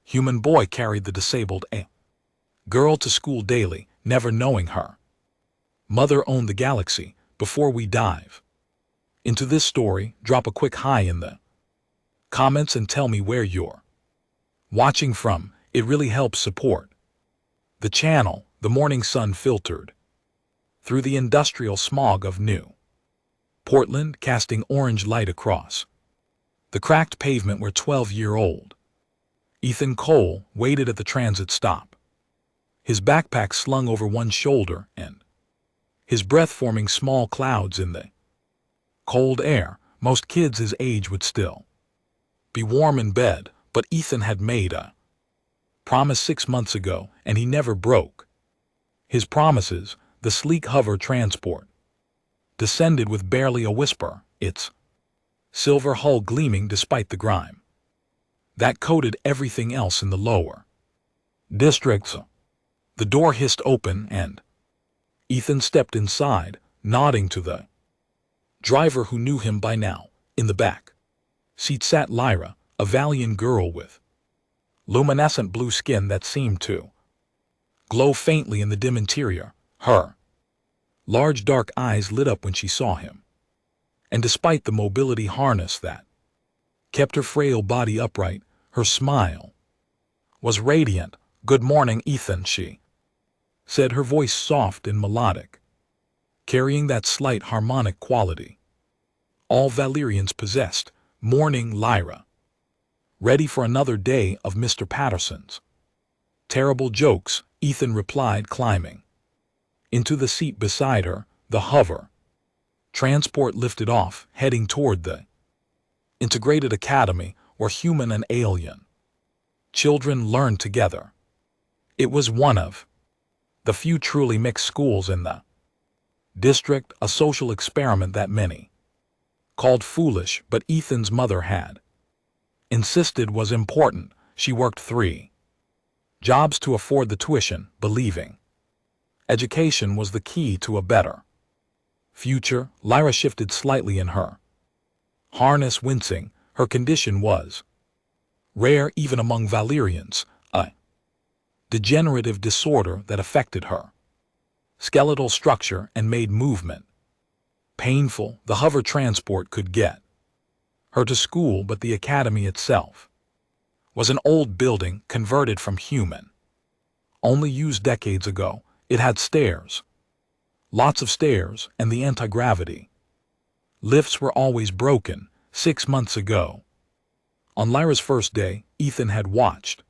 Human boy carried the disabled girl to school daily, never knowing her mother owned the galaxy. Before we dive into this story, drop a quick hi in the comments and tell me where you're watching from. It really helps support the channel. The morning sun filtered through the industrial smog of New Portland, casting orange light across the cracked pavement where 12-year-old Ethan Cole waited at the transit stop, his backpack slung over one shoulder and his breath forming small clouds in the cold air. Most kids his age would still be warm in bed, but Ethan had made a promise 6 months ago, and he never broke his promises. The sleek hover transport descended with barely a whisper, its silver hull gleaming despite the grime that coated everything else in the lower districts. The door hissed open and Ethan stepped inside, nodding to the driver who knew him by now. In the back seat sat Lyra, a valiant girl with luminescent blue skin that seemed to glow faintly in the dim interior. Her large dark eyes lit up when she saw him, and despite the mobility harness that kept her frail body upright, her smile was radiant. "Good morning, Ethan," she said, her voice soft and melodic, carrying that slight harmonic quality all Valerians possessed. "Morning, Lyra. Ready for another day of Mr. Patterson's terrible jokes?" Ethan replied, climbing into the seat beside her. The hover transport lifted off, heading toward the integrated academy where human and alien children learned together. It was one of the few truly mixed schools in the district, a social experiment that many called foolish, but Ethan's mother had insisted was important. She worked 3 jobs to afford the tuition, believing education was the key to a better future. Lyra shifted slightly in her harness, wincing. Her condition was rare even among Valerians, a degenerative disorder that affected her skeletal structure and made movement painful. The hover transport could get her to school, but the academy itself was an old building converted from human only used decades ago. It had stairs, lots of stairs, and the anti-gravity lifts were always broken. 6 months ago, on Lyra's first day, Ethan had watched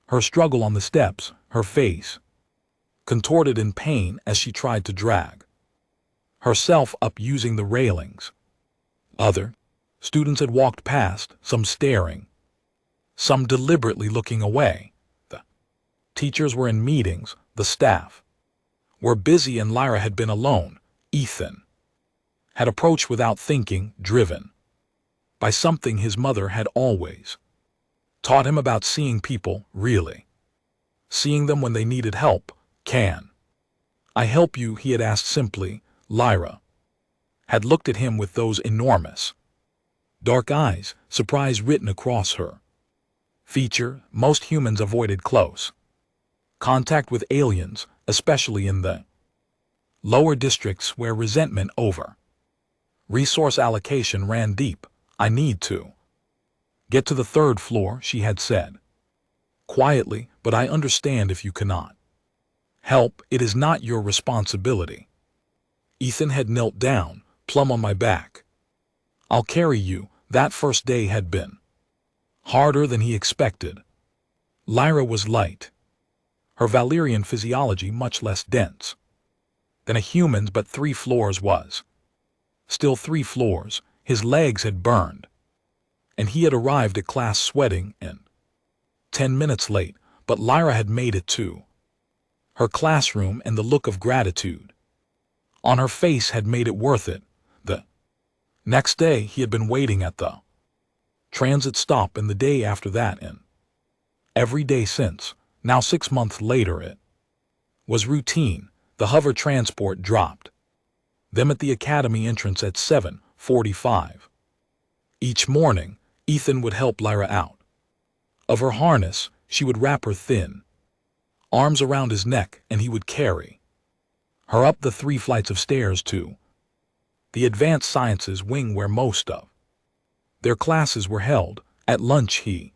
her struggle on the steps, her face contorted in pain as she tried to drag herself up using the railings. Other students had walked past, some staring, some deliberately looking away. The teachers were in meetings, the staff were busy, and Lyra had been alone. Ethan had approached without thinking, driven by something his mother had always taught him about seeing people, really seeing them when they needed help. "Can I help you?" he had asked simply. Lyra had looked at him with those enormous dark eyes, surprise written across her feature. Most humans avoided close contact with aliens, especially in the lower districts where resentment over resource allocation ran deep. "I need to get to the 3rd floor," she had said quietly, "but I understand if you cannot help. It is not your responsibility." Ethan had knelt down, plumb on my back. "I'll carry you." That first day had been harder than he expected. Lyra was light, her Valerian physiology much less dense than a human's, but 3 floors was still 3 floors. His legs had burned, and he had arrived at class sweating and 10 minutes late, but Lyra had made it to her classroom, and the look of gratitude on her face had made it worth it. The next day he had been waiting at the transit stop, and the day after that, and every day since. Now 6 months later it was routine. The hover transport dropped them at the academy entrance at 7:45. Each morning, Ethan would help Lyra out of her harness, she would wrap her thin arms around his neck, and he would carry her up the 3 flights of stairs to the advanced sciences wing where most of their classes were held. At lunch he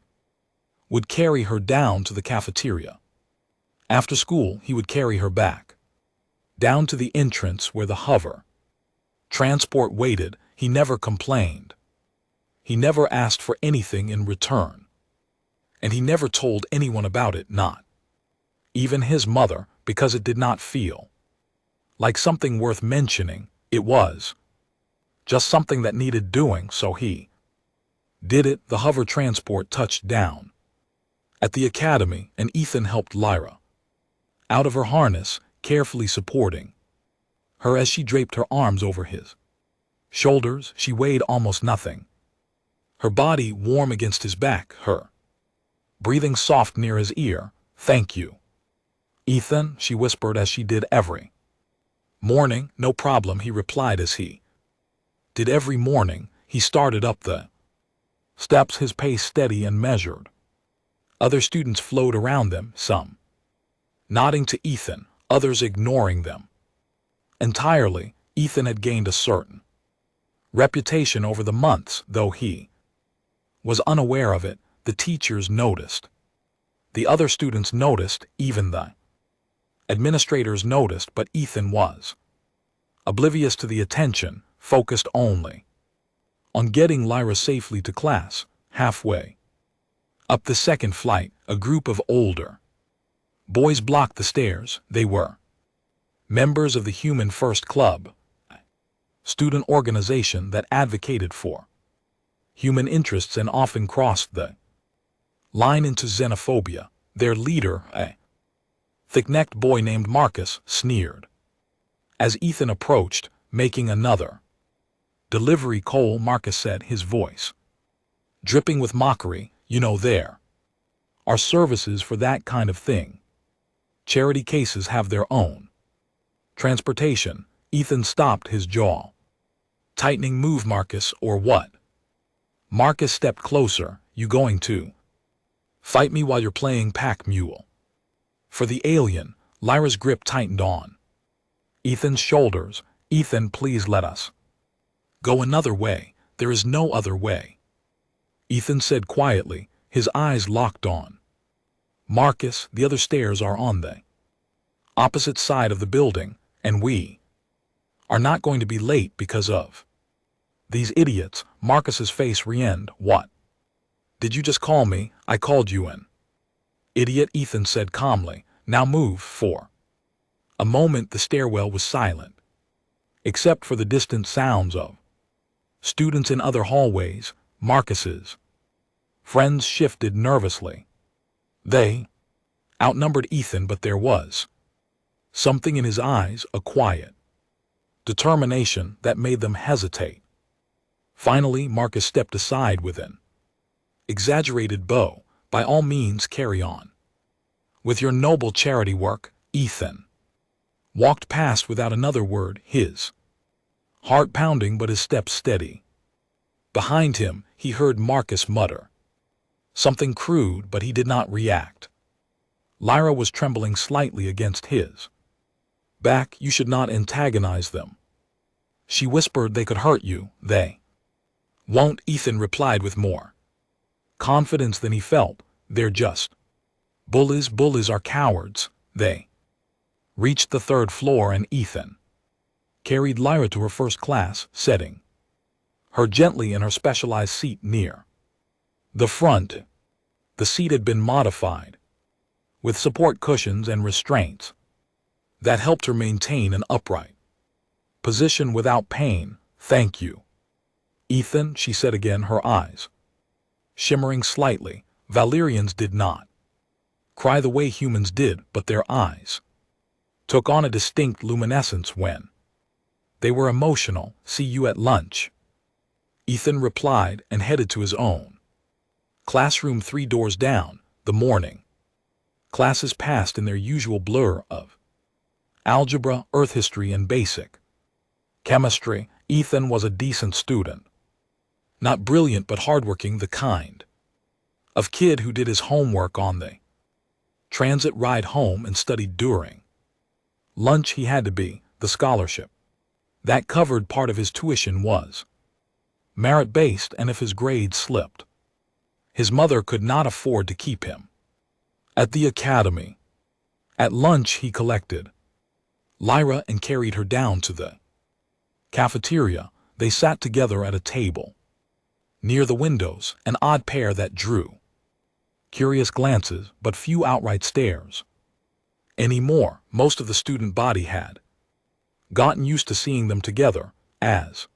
would carry her down to the cafeteria. After school he would carry her back down to the entrance where the hover transport waited. He never complained. He never asked for anything in return. And he never told anyone about it, not even his mother, because it did not feel like something worth mentioning. It was just something that needed doing, so he did it. The hover transport touched down at the academy, and Ethan helped Lyra out of her harness, carefully supporting her as she draped her arms over his shoulders. She weighed almost nothing, her body warm against his back, her breathing soft near his ear. "Thank you, Ethan," she whispered as she did every morning. "No problem," he replied as he did every morning. He started up the steps, his pace steady and measured. Other students flowed around them, some nodding to Ethan, others ignoring them entirely. Ethan had gained a certain reputation over the months, though he was unaware of it. The teachers noticed. The other students noticed, even the administrators noticed, but Ethan was oblivious to the attention, focused only on getting Lyra safely to class. Halfway up the second flight, a group of older boys blocked the stairs. They were members of the Human First Club, a student organization that advocated for human interests and often crossed the line into xenophobia. Their leader, a thick-necked boy named Marcus, sneered as Ethan approached, making another delivery. "Cole," Marcus said, his voice dripping with mockery, "you know there are services for that kind of thing. Charity cases have their own transportation." Ethan stopped, his jaw tightening. "Move, Marcus, or what?" Marcus stepped closer. "You going to fight me while you're playing pack mule for the alien?" Lyra's grip tightened on Ethan's shoulders. "Ethan, please let us go another way." "There is no other way," Ethan said quietly, his eyes locked on Marcus. "The other stairs are on the opposite side of the building, and we are not going to be late because of these idiots." Marcus's face reened. "What did you just call me?" "I called you an idiot," Ethan said calmly. "Now move." For a moment the stairwell was silent, except for the distant sounds of students in other hallways. Marcus's friends shifted nervously. They outnumbered Ethan, but there was something in his eyes, a quiet determination that made them hesitate. Finally, Marcus stepped aside with an exaggerated bow. "By all means, carry on with your noble charity work." Ethan walked past without another word, his heart pounding but his steps steady. Behind him, he heard Marcus mutter something crude, but he did not react. Lyra was trembling slightly against his back. "You should not antagonize them," she whispered. "They could hurt you." "They won't," Ethan replied with more confidence than he felt. "They're just bullies. Bullies are cowards." They reached the 3rd floor, and Ethan carried Lyra to her first class, setting her gently in her specialized seat near the front. The seat had been modified with support cushions and restraints that helped her maintain an upright position without pain. "Thank you, Ethan," she said again, her eyes shimmering slightly. Valerians did not cry the way humans did, but their eyes took on a distinct luminescence when they were emotional. "See you at lunch," Ethan replied and headed to his own classroom 3 doors down. The morning classes passed in their usual blur of algebra, earth history, and basic chemistry. Ethan was a decent student. Not brilliant, but hardworking, the kind Of kid who did his homework on the transit ride home and studied during lunch. He had to be the scholarship that covered part of his tuition was merit-based, and if his grades slipped, his mother could not afford to keep him at the academy. At lunch he collected Lyra and carried her down to the cafeteria. They sat together at a table near the windows, an odd pair that drew curious glances but few outright stares anymore. Most of the student body had gotten used to seeing them together. As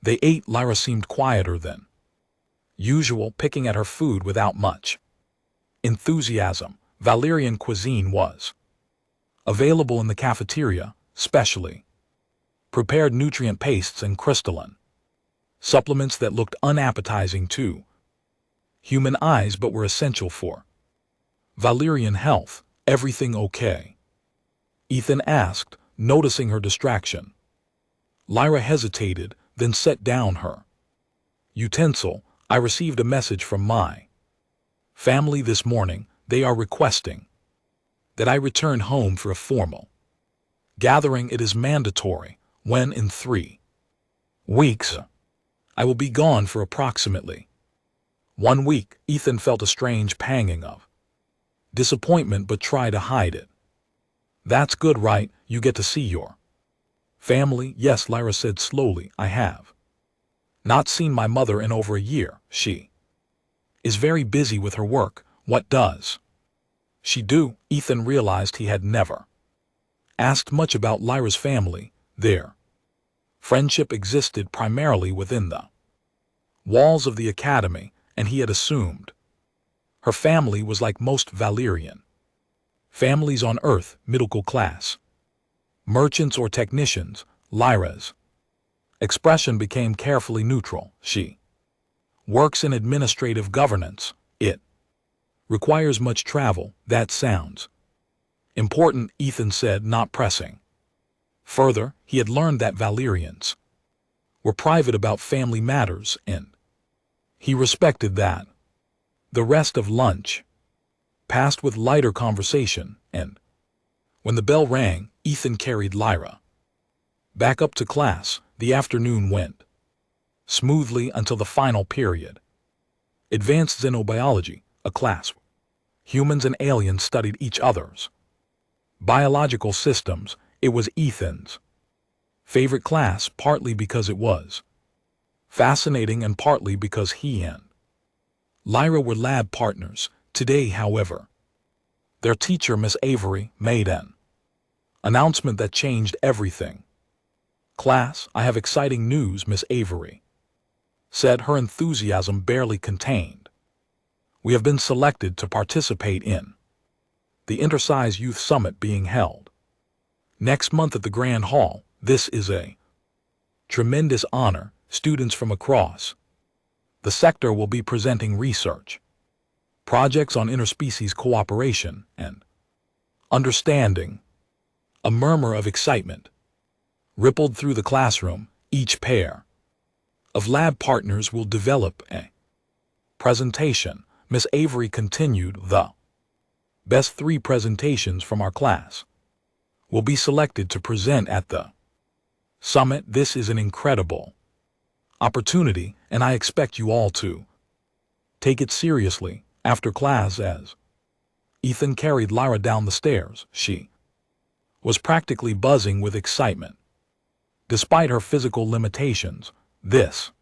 they ate, Lyra seemed quieter than usual, picking at her food without much enthusiasm. Valyrian cuisine was available in the cafeteria, specially prepared nutrient pastes and crystalline supplements that looked unappetizing to human eyes but were essential for Valyrian health. Everything okay? Ethan asked, noticing her distraction. Lyra hesitated, then set down her utensil. I received a message from my family this morning. They are requesting that I return home for a formal gathering. It is mandatory. When in 3 weeks. I will be gone for approximately 1 week. Ethan felt a strange panging of disappointment but tried to hide it. That's good, right? You get to see your family? Yes, Lyra said slowly. I have not seen my mother in over a year. She is very busy with her work. What does she do? Ethan realized he had never asked much about Lyra's family. Their friendship existed primarily within the walls of the academy, and he had assumed her family was like most Valyrian families on Earth, middle class, merchants or technicians. Lyra's expression became carefully neutral. She works in administrative governance. It requires much travel. That sounds important, Ethan said, not pressing further. He had learned that Valyrians were private about family matters, and he respected that. The rest of lunch passed with lighter conversation, and when the bell rang, Ethan carried Lyra back up to class. The afternoon went smoothly until the final period. Advanced Xenobiology, a class humans and aliens studied each other's biological systems. It was Ethan's favorite class, partly because it was fascinating and partly because he and Lyra were lab partners. Today, however, their teacher, Miss Avery, made an announcement that changed everything. Class, I have exciting news, Miss Avery said, her enthusiasm barely contained. We have been selected to participate in the Intersize Youth Summit being held next month at the Grand Hall. This is a tremendous honor. Students from across the sector will be presenting research projects on interspecies cooperation and understanding. A murmur of excitement rippled through the classroom. Each pair of lab partners will develop a presentation. Miss Avery continued, the best 3 presentations from our class will be selected to present at the summit. This is an incredible opportunity, and I expect you all to take it seriously. After class, as Ethan carried Lyra down the stairs, she was practically buzzing with excitement. Despite her physical limitations, this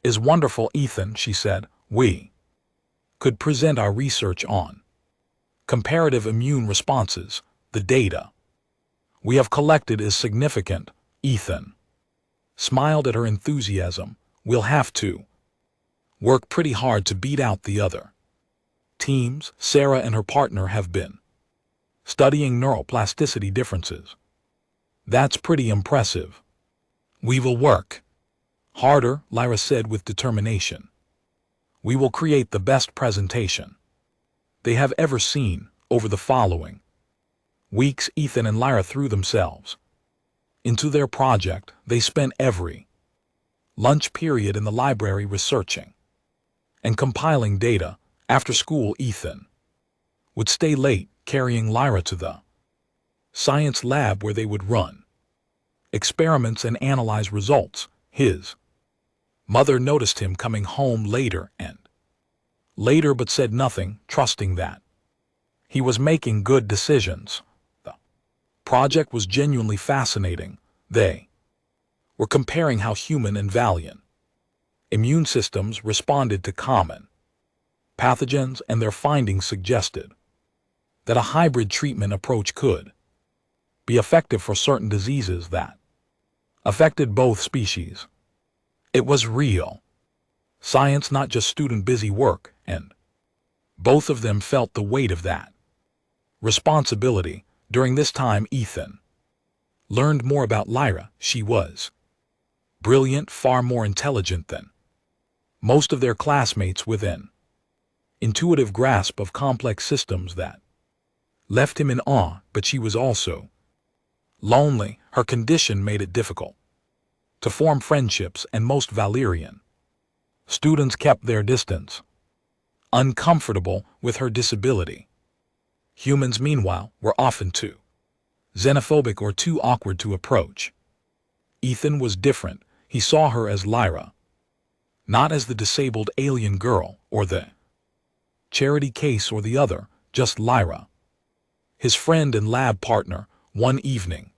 is wonderful, Ethan, she said. We could present our research on comparative immune responses. The data we have collected is significant. Ethan smiled at her enthusiasm. We'll have to work pretty hard to beat out the other teams. Sarah and her partner have been studying neuroplasticity differences. That's pretty impressive. We will work harder, Lyra said with determination. We will create the best presentation they have ever seen. Over the following weeks, Ethan and Lyra threw themselves into their project. They spent every lunch period in the library researching and compiling data. After school, Ethan would stay late carrying Lyra to the science lab where they would run experiments and analyze results. His mother noticed him coming home later and later but said nothing, trusting that he was making good decisions. The project was genuinely fascinating. They were comparing how human and valiant immune systems responded to common pathogens, and their findings suggested that a hybrid treatment approach could be effective for certain diseases that affected both species. It was real science, not just student busy work, and both of them felt the weight of that responsibility. During this time, Ethan learned more about Lyra. She was brilliant, far more intelligent than most of their classmates, with an intuitive grasp of complex systems that left him in awe, but she was also lonely. Her condition made it difficult to form friendships, and most Valerian students kept their distance, uncomfortable with her disability. Humans, meanwhile, were often too xenophobic or too awkward to approach. Ethan was different. He saw her as Lyra, not as the disabled alien girl or the charity case or the other, just Lyra, his friend and lab partner. One evening,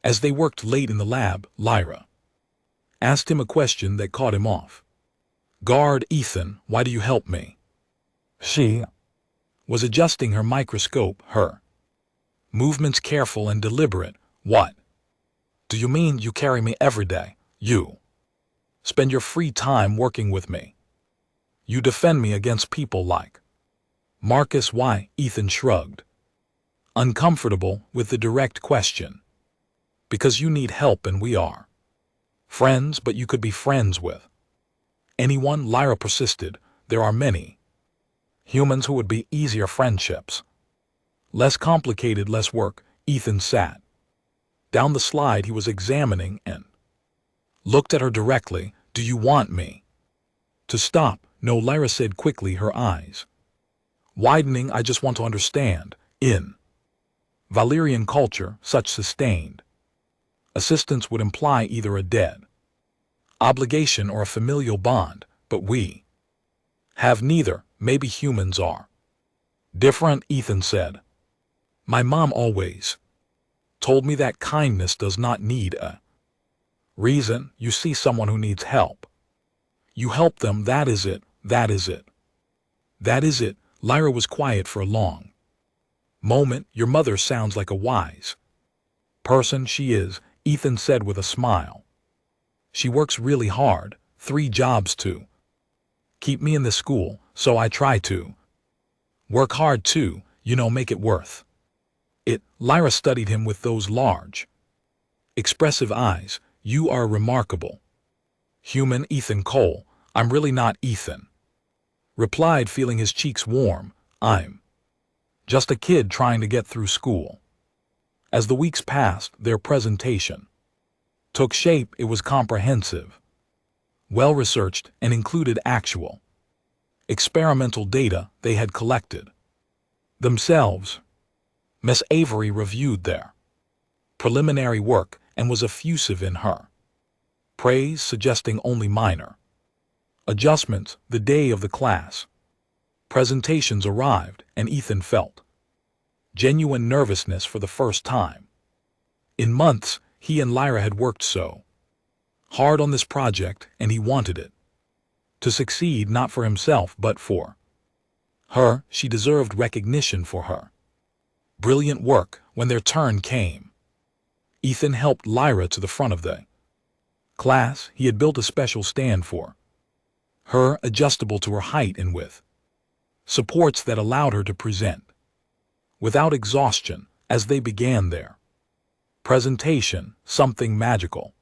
as they worked late in the lab, Lyra asked him a question that caught him off guard. Ethan, why do you help me? She was adjusting her microscope, her movements careful and deliberate. What do you mean? You carry me every day. You spend your free time working with me. You defend me against people like Marcus. Why? Ethan shrugged, uncomfortable with the direct question. Because you need help and we are friends, but you could be friends with anyone. Lyra persisted. There are many humans who would be easier friendships. Less complicated, less work. Ethan sat down the slide he was examining and looked at her directly. Do you want me to stop? No, Lyra said quickly, her eyes widening. I just want to understand. In Valerian culture, such sustained assistance would imply either a debt obligation or a familial bond, but we have neither. Maybe humans are different, Ethan said. My mom always told me that kindness does not need a reason. You see someone who needs help, you help them. That is it. That is it. That is it. Lyra was quiet for a long moment. Your mother sounds like a wise person. She is, Ethan said with a smile. She works really hard, 3 jobs to keep me in the school, so I try to work hard too, make it worth it. Lyra studied him with those large, expressive eyes. You are remarkable human, Ethan Cole. I'm really not, Ethan replied, feeling his cheeks warm. I'm just a kid trying to get through school. As the weeks passed, their presentation took shape. It was comprehensive, well-researched, and included actual experimental data they had collected themselves. Miss Avery reviewed their preliminary work and was effusive in her praise, suggesting only minor adjustments. The day of the class presentations arrived, and Ethan felt genuine nervousness for the first time in months. He and Lyra had worked so hard on this project, and he wanted it to succeed, not for himself but for her. She deserved recognition for her brilliant work. When their turn came, Ethan helped Lyra to the front of the class. He had built a special stand for her, adjustable to her height and with supports that allowed her to present without exhaustion. As they began their presentation, something magical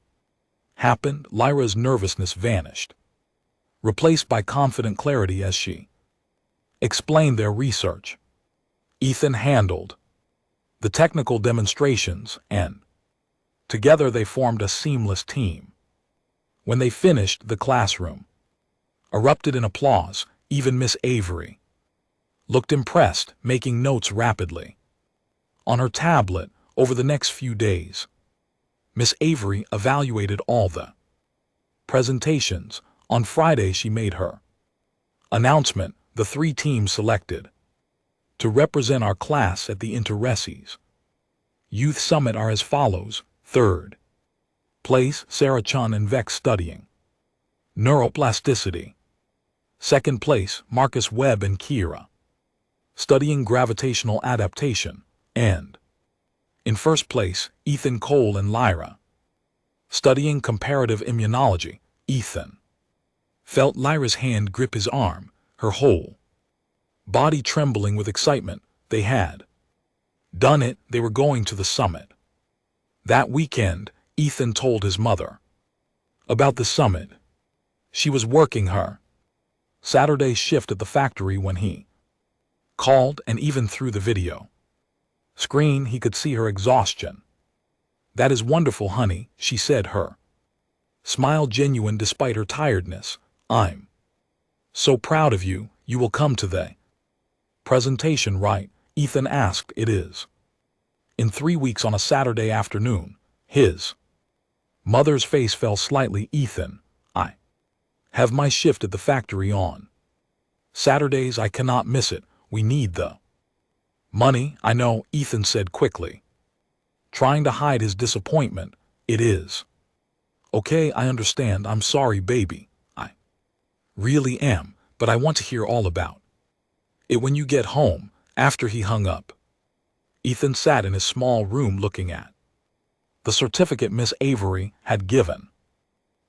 happened. Lyra's nervousness vanished, replaced by confident clarity as she explained their research. Ethan handled the technical demonstrations, and together they formed a seamless team. When they finished, the classroom erupted in applause. Even Miss Avery looked impressed, making notes rapidly on her tablet. Over the next few days, Miss Avery evaluated all the presentations. On Friday, she made her announcement: the 3 teams selected to represent our class at the Inter-Recies Youth Summit are as follows. 3rd place, Sarah Chun and Vex studying neuroplasticity. 2nd place, Marcus Webb and Kira studying gravitational adaptation. And in 1st place, Ethan Cole and Lyra studying comparative immunology. Ethan felt Lyra's hand grip his arm, her whole body trembling with excitement. They had done it. They were going to the summit that weekend. Ethan told his mother about the summit. She was working her Saturday shift at the factory when he called, and even through the video screen he could see her exhaustion. "That is wonderful, honey," she said, her smile genuine despite her tiredness. "I'm so proud of you. You will come to the presentation, right?" Ethan asked. "It is in 3 weeks on a Saturday afternoon." His mother's face fell slightly. "Ethan, I have my shift at the factory on Saturdays. I cannot miss it. We need the money." "I know," Ethan said quickly, trying to hide his disappointment. "It is okay. I understand. I'm sorry, baby. I really am, but I want to hear all about it when you get home." After he hung up, Ethan sat in his small room looking at the certificate Miss Avery had given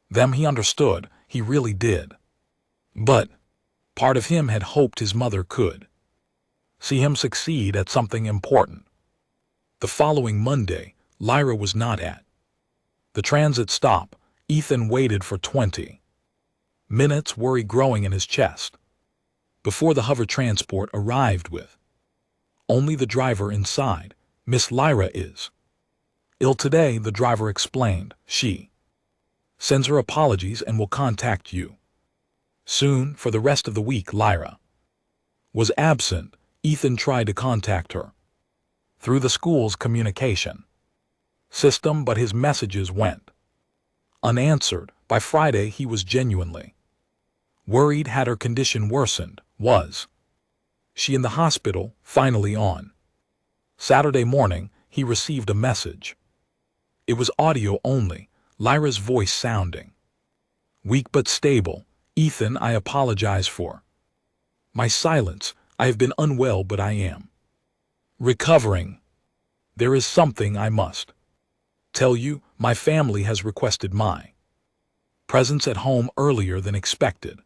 them. He understood, he really did. But part of him had hoped his mother could see him succeed at something important. The following Monday, Lyra was not at the transit stop. Ethan waited for 20 minutes, worry growing in his chest, before the hover transport arrived with only the driver inside. "Miss Lyra is ill today," the driver explained. "She sends her apologies and will contact you soon." For the rest of the week, Lyra was absent. Ethan tried to contact her through the school's communication system, but his messages went unanswered. By Friday, he was genuinely worried. Had her condition worsened? Was she in the hospital? Finally, on Saturday morning, he received a message. It was audio only, Lyra's voice sounding weak but stable. "Ethan, I apologize for my silence. I have been unwell, but I am recovering. There is something I must tell you. My family has requested my presence at home earlier than expected.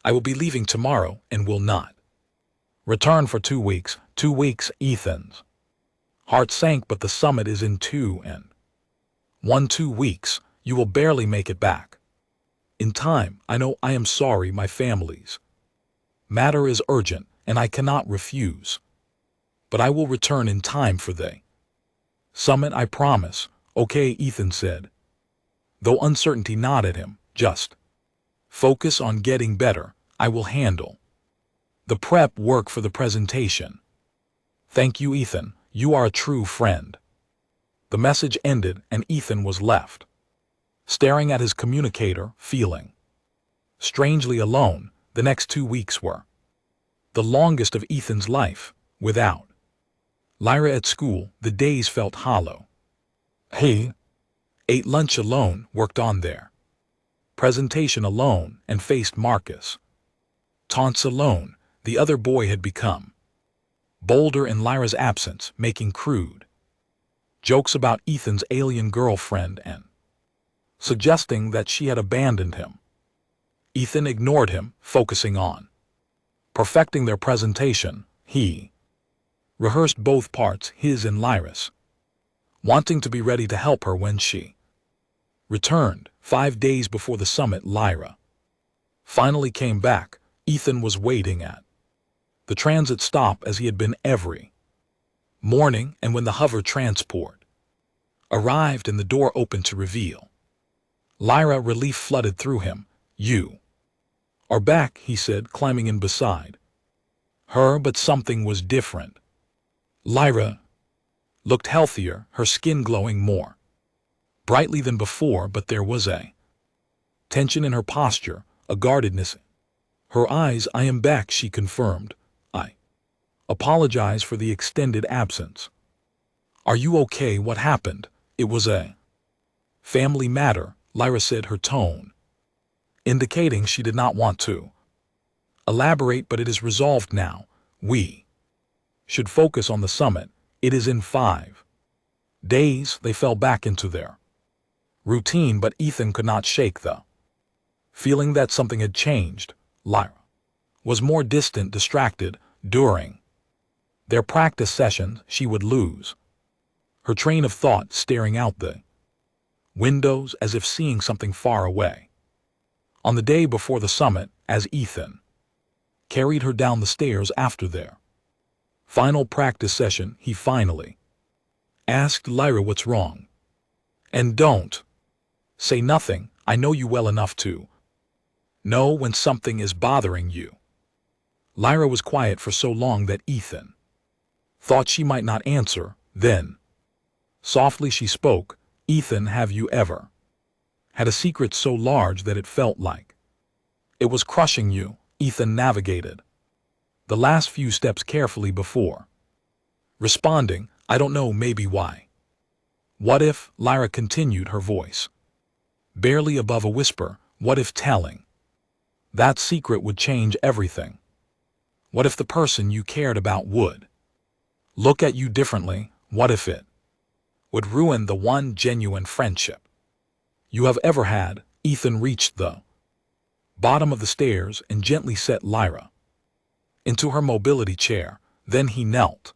I will be leaving tomorrow and will not return for 2 weeks. 2 weeks, Ethan's heart sank. But the summit is in 2 weeks. You will barely make it back in time. I know. I am sorry. My family's matter is urgent, and I cannot refuse. But I will return in time for the summit, I promise." "Okay," Ethan said, though uncertainty nodded him. "Just focus on getting better. I will handle the prep work for the presentation." "Thank you, Ethan. You are a true friend." The message ended, and Ethan was left staring at his communicator, feeling strangely alone. The next 2 weeks were the longest of Ethan's life. Without Lyra at school, the days felt hollow. He ate lunch alone, worked on their presentation alone, and faced Marcus taunts alone. The other boy had become bolder in Lyra's absence, making crude jokes about Ethan's alien girlfriend and suggesting that she had abandoned him. Ethan ignored him, focusing on perfecting their presentation. He rehearsed both parts, his and Lyra's, wanting to be ready to help her when she returned. 5 days before the summit, Lyra finally came back. Ethan was waiting at the transit stop as he had been every morning, and when the hover transport arrived and the door opened to reveal Lyra, relief flooded through him. "You "Are back," he said, climbing in beside her, but something was different. Lyra looked healthier, her skin glowing more brightly than before, but there was a tension in her posture, a guardedness. Her eyes, "I am back," she confirmed. "I apologize for the extended absence." "Are you okay? What happened?" "It was a family matter," Lyra said, her tone indicating she did not want to elaborate, "but it is resolved now. We should focus on the summit. It is in 5 days." They fell back into their routine, but Ethan could not shake the feeling that something had changed. Lyra was more distant, distracted. During their practice sessions, she would lose her train of thought, staring out the windows as if seeing something far away. On the day before the summit, as Ethan carried her down the stairs after their final practice session, he finally asked Lyra, "What's wrong? And don't say nothing. I know you well enough to know when something is bothering you." Lyra was quiet for so long that Ethan thought she might not answer. Then, softly she spoke, "Ethan, have you ever had a secret so large that it felt like it was crushing you?" Ethan navigated the last few steps carefully before responding, "I don't know, maybe. Why?" "What if," Lyra continued, her voice barely above a whisper, "what if telling that secret would change everything? What if the person you cared about would look at you differently? What if it would ruin the one genuine friendship you have ever had?" Ethan reached the bottom of the stairs and gently set Lyra into her mobility chair. Then he knelt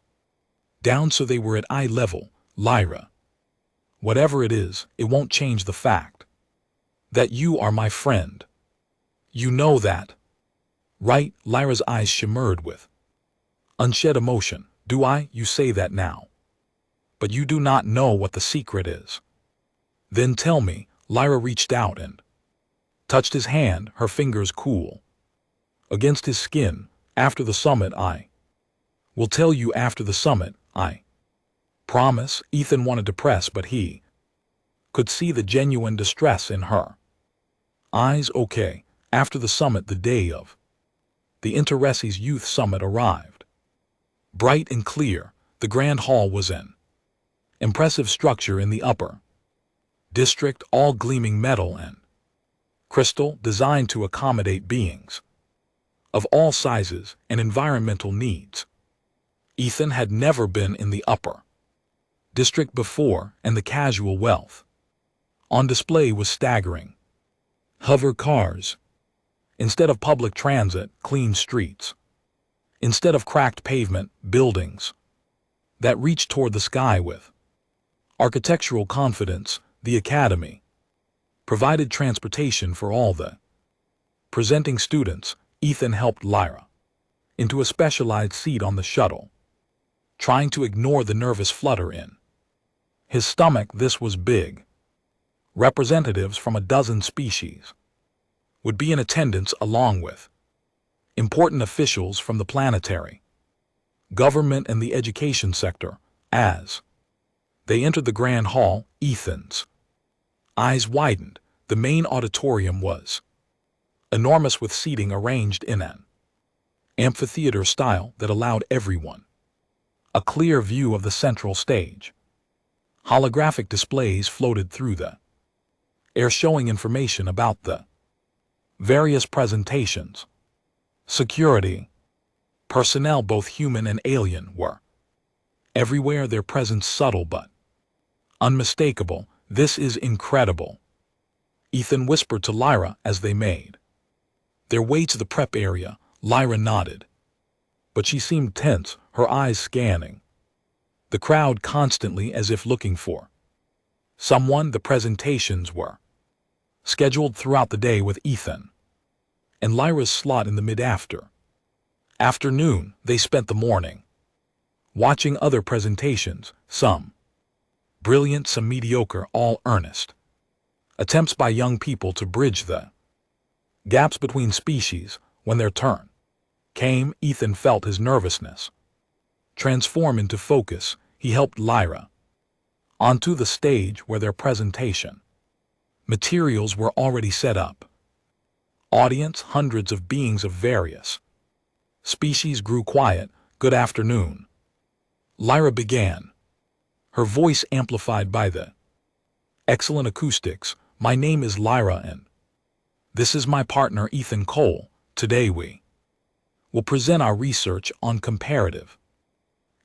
down so they were at eye level. "Lyra, whatever it is, it won't change the fact that you are my friend. You know that, right?" Lyra's eyes shimmered with unshed emotion. "Do I? You say that now, but you do not know what the secret is." "Then tell me." Lyra reached out and touched his hand, her fingers cool against his skin. "After the summit, I will tell you. After the summit, I promise." Ethan wanted to press, but he could see the genuine distress in her eyes. "Okay." After the summit, the day of the Interesse's Youth Summit arrived. Bright and clear, the Grand Hall was an impressive structure in the upper district, all gleaming metal and crystal, designed to accommodate beings of all sizes and environmental needs. Ethan had never been in the upper district before, and the casual wealth on display was staggering. Hover cars instead of public transit, clean streets instead of cracked pavement, buildings that reached toward the sky with architectural confidence. The academy provided transportation for all the presenting students. Ethan helped Lyra into a specialized seat on the shuttle, trying to ignore the nervous flutter in his stomach. This was big. Representatives from a dozen species would be in attendance, along with important officials from the planetary government and the education sector. As they entered the Grand Hall, Ethan's eyes widened. The main auditorium was enormous, with seating arranged in an amphitheater style that allowed everyone a clear view of the central stage. Holographic displays floated through the air, showing information about the various presentations. Security personnel, both human and alien, were everywhere, their presence subtle but unmistakable. "This is incredible," Ethan whispered to Lyra as they made their way to the prep area. Lyra nodded, but she seemed tense, her eyes scanning the crowd constantly as if looking for someone. The presentations were scheduled throughout the day, with Ethan and Lyra's slot in the mid-afternoon. They spent the morning watching other presentations, some brilliant, some mediocre, all earnest attempts by young people to bridge the Gaps between species, when their turn came, Ethan felt his nervousness transform into focus. He helped Lyra onto the stage where their presentation materials were already set up. Audience, hundreds of beings of various species, grew quiet. Good afternoon. Lyra began, her voice amplified by the excellent acoustics. My name is Lyra and this is my partner Ethan Cole. Today we will present our research on comparative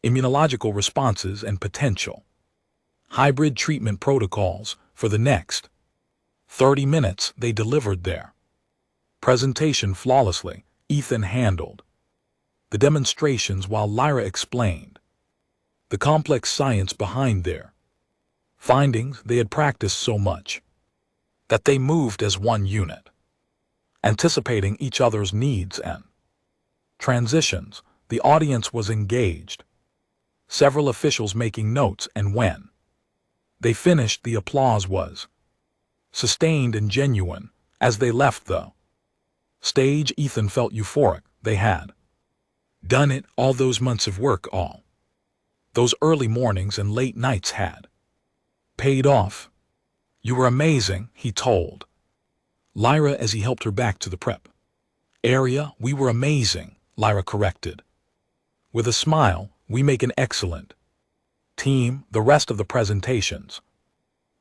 immunological responses and potential hybrid treatment protocols. For the next 30 minutes, they delivered their presentation flawlessly. Ethan handled the demonstrations while Lyra explained the complex science behind their findings. They had practiced so much that they moved as one unit, anticipating each other's needs and transitions. The audience was engaged, several officials making notes, and when they finished, the applause was sustained and genuine. As they left the stage, Ethan felt euphoric. They had done it. All those months of work, all those early mornings and late nights had paid off. You were amazing, he told Lyra as he helped her back to the prep area. We were amazing, Lyra corrected with a smile. We make an excellent team. The rest of the presentations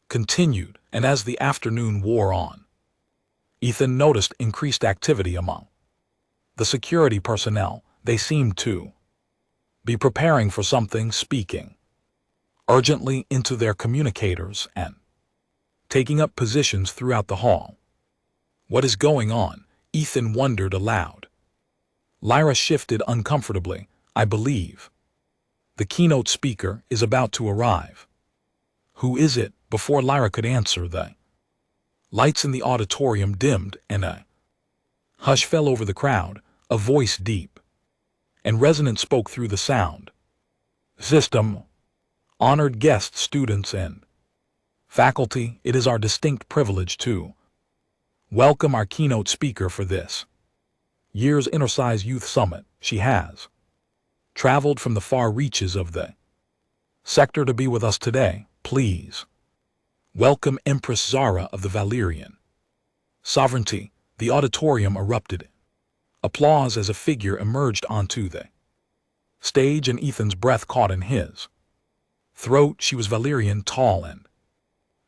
continued, and as the afternoon wore on, Ethan noticed increased activity among the security personnel. They seemed to be preparing for something, speaking urgently into their communicators and taking up positions throughout the hall. What is going on? Ethan wondered aloud. Lyra shifted uncomfortably. I believe the keynote speaker is about to arrive. Who is it? Before Lyra could answer, the lights in the auditorium dimmed and a hush fell over the crowd. A voice, deep and resonant, spoke through the sound system. Honored guests, students, and faculty, it is our distinct privilege to welcome our keynote speaker for this year's Intersize Youth Summit. She has traveled from the far reaches of the sector to be with us today. Please welcome Empress Zara of the Valyrian Sovereignty. The auditorium erupted applause as a figure emerged onto the stage, and Ethan's breath caught in his throat. She was Valyrian, tall and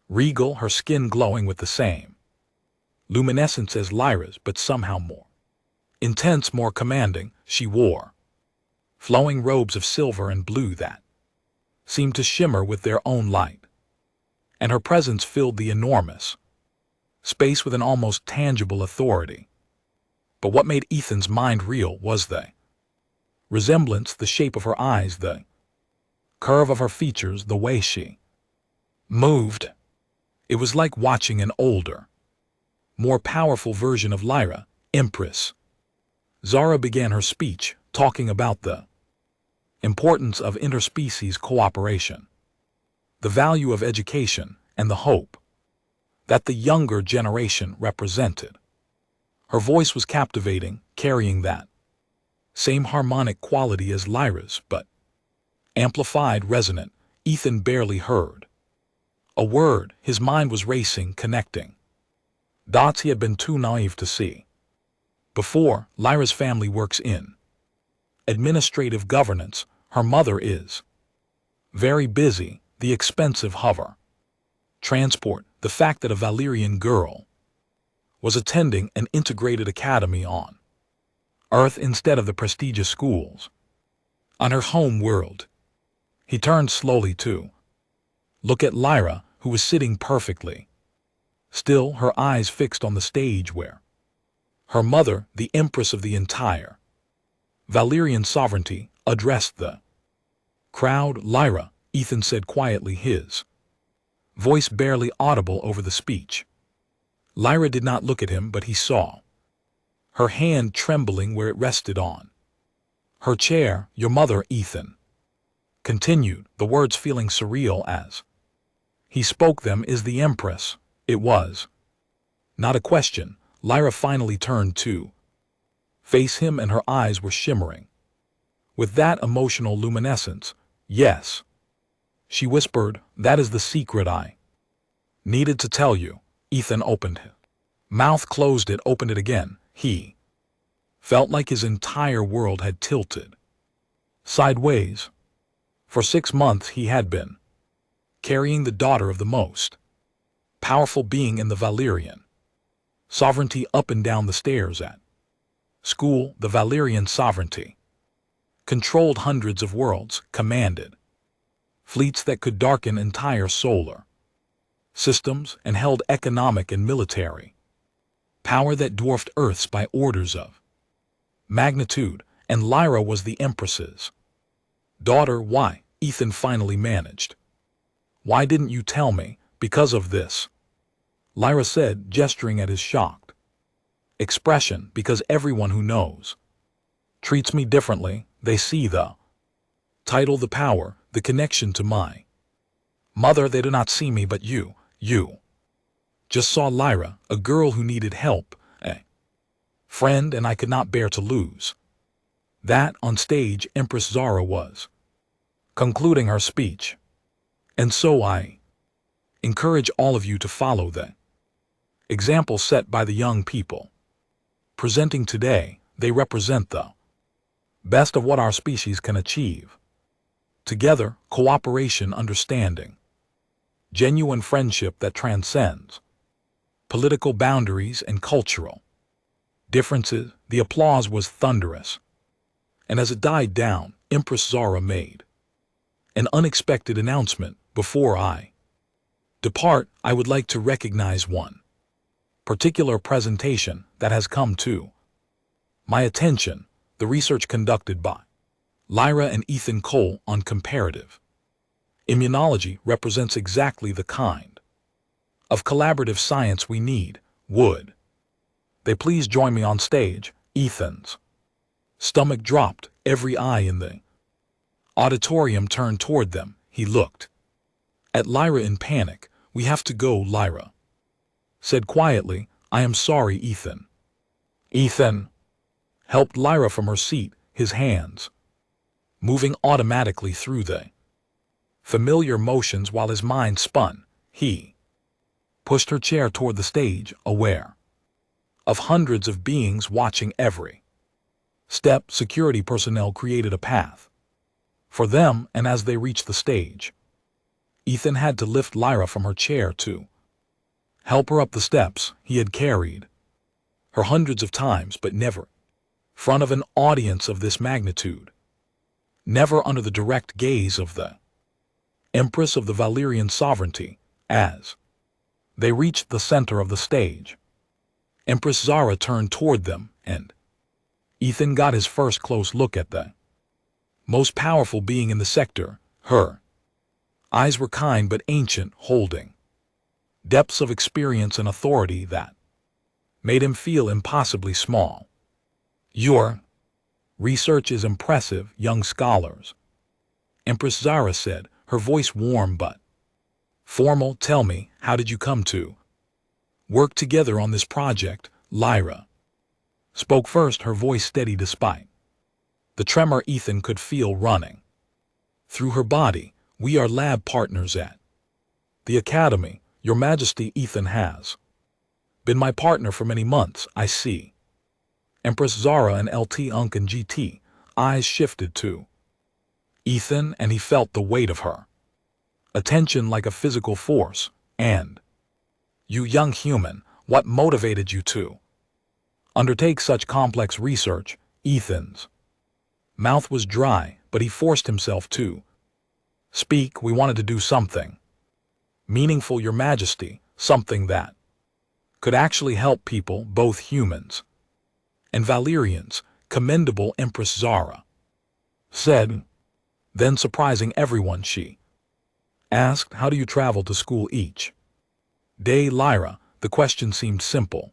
regal, her skin glowing with the same luminescence as Lyra's, but somehow more intense, more commanding. She wore flowing robes of silver and blue that seemed to shimmer with their own light, and her presence filled the enormous space with an almost tangible authority. But what made Ethan's mind reel was the resemblance, the shape of her eyes, the curve of her features, the way she moved. It was like watching an older, more powerful version of Lyra. Empress Zara began her speech, talking about the importance of interspecies cooperation, the value of education, and the hope that the younger generation represented. Her voice was captivating, carrying that same harmonic quality as Lyra's, but amplified, resonant. Ethan barely heard a word. His mind was racing, connecting dots he had been too naive to see before. Lyra's family works in administrative governance. Her mother is very busy. The expensive hover transport, the fact that a Valyrian girl was attending an integrated academy on Earth instead of the prestigious schools on her home world. He turned slowly to look at Lyra, who was sitting perfectly still, her eyes fixed on the stage where her mother, the empress of the entire Valyrian sovereignty, addressed the crowd. Lyra, Ethan said quietly, his voice barely audible over the speech. Lyra did not look at him, but he saw her hand trembling where it rested on her chair. Your mother, Ethan continued, the words feeling surreal as he spoke them, is the empress. It was not a question. Lyra finally turned to face him, and her eyes were shimmering with that emotional luminescence. Yes, she whispered, that is the secret I needed to tell you. Ethan opened his mouth, closed it, opened it again. He felt like his entire world had tilted sideways. For 6 months he had been carrying the daughter of the most powerful being in the Valyrian sovereignty up and down the stairs at school. The Valyrian sovereignty controlled hundreds of worlds, commanded fleets that could darken entire solar systems, and held economic and military power that dwarfed Earth's by orders of magnitude. And Lyra was the Empress's daughter. Why? Ethan finally managed. Why didn't you tell me? Because of this, Lyra said, gesturing at his shocked expression. Because everyone who knows treats me differently. They see the title, the power, the connection to my mother. They do not see me, but you just saw Lyra, a girl who needed help, a friend, and I could not bear to lose that. On stage, Empress Zara was concluding her speech. And so I encourage all of you to follow the example set by the young people presenting today. They represent the best of what our species can achieve. Together, cooperation, understanding, genuine friendship that transcends political boundaries and cultural differences. The applause was thunderous, and as it died down, Empress Zara made an unexpected announcement. Before I depart, I would like to recognize one particular presentation that has come to my attention. The research conducted by Lyra and Ethan Cole on comparative immunology represents exactly the kind of collaborative science we need. Would they please join me on stage? Ethan's stomach dropped. Every eye in the auditorium turned toward them. He looked at Lyra in panic. We have to go, Lyra said quietly. I am sorry, Ethan. Ethan helped Lyra from her seat, his hands moving automatically through the familiar motions while his mind spun. He pushed her chair toward the stage, aware of hundreds of beings watching every step. Security personnel created a path for them, and as they reached the stage, Ethan had to lift Lyra from her chair to help her up the steps. He had carried her hundreds of times, but never in front of an audience of this magnitude. Never under the direct gaze of the Empress of the Valyrian sovereignty. As they reached the center of the stage, Empress Zara turned toward them, and Ethan got his first close look at the most powerful being in the sector. Her eyes were kind but ancient, holding depths of experience and authority that made him feel impossibly small. Your research is impressive, young scholars, Empress Zara said, her voice warm but formal. Tell me, how did you come to work together on this project? Lyra spoke first, her voice steady despite the tremor Ethan could feel running through her body. We are lab partners at the Academy, Your Majesty. Ethan has been my partner for many months. I see. Empress Zara and LT Unc and GT eyes shifted to Ethan, and he felt the weight of her attention like a physical force. And you, young human, what motivated you to undertake such complex research? Ethan's mouth was dry, but he forced himself to speak. We wanted to do something meaningful, Your Majesty, something that could actually help people, both humans and Valyrians. Commendable, Empress Zara said. Then, surprising everyone, she asked, how do you travel to school each day? Lyra, the question seemed simple,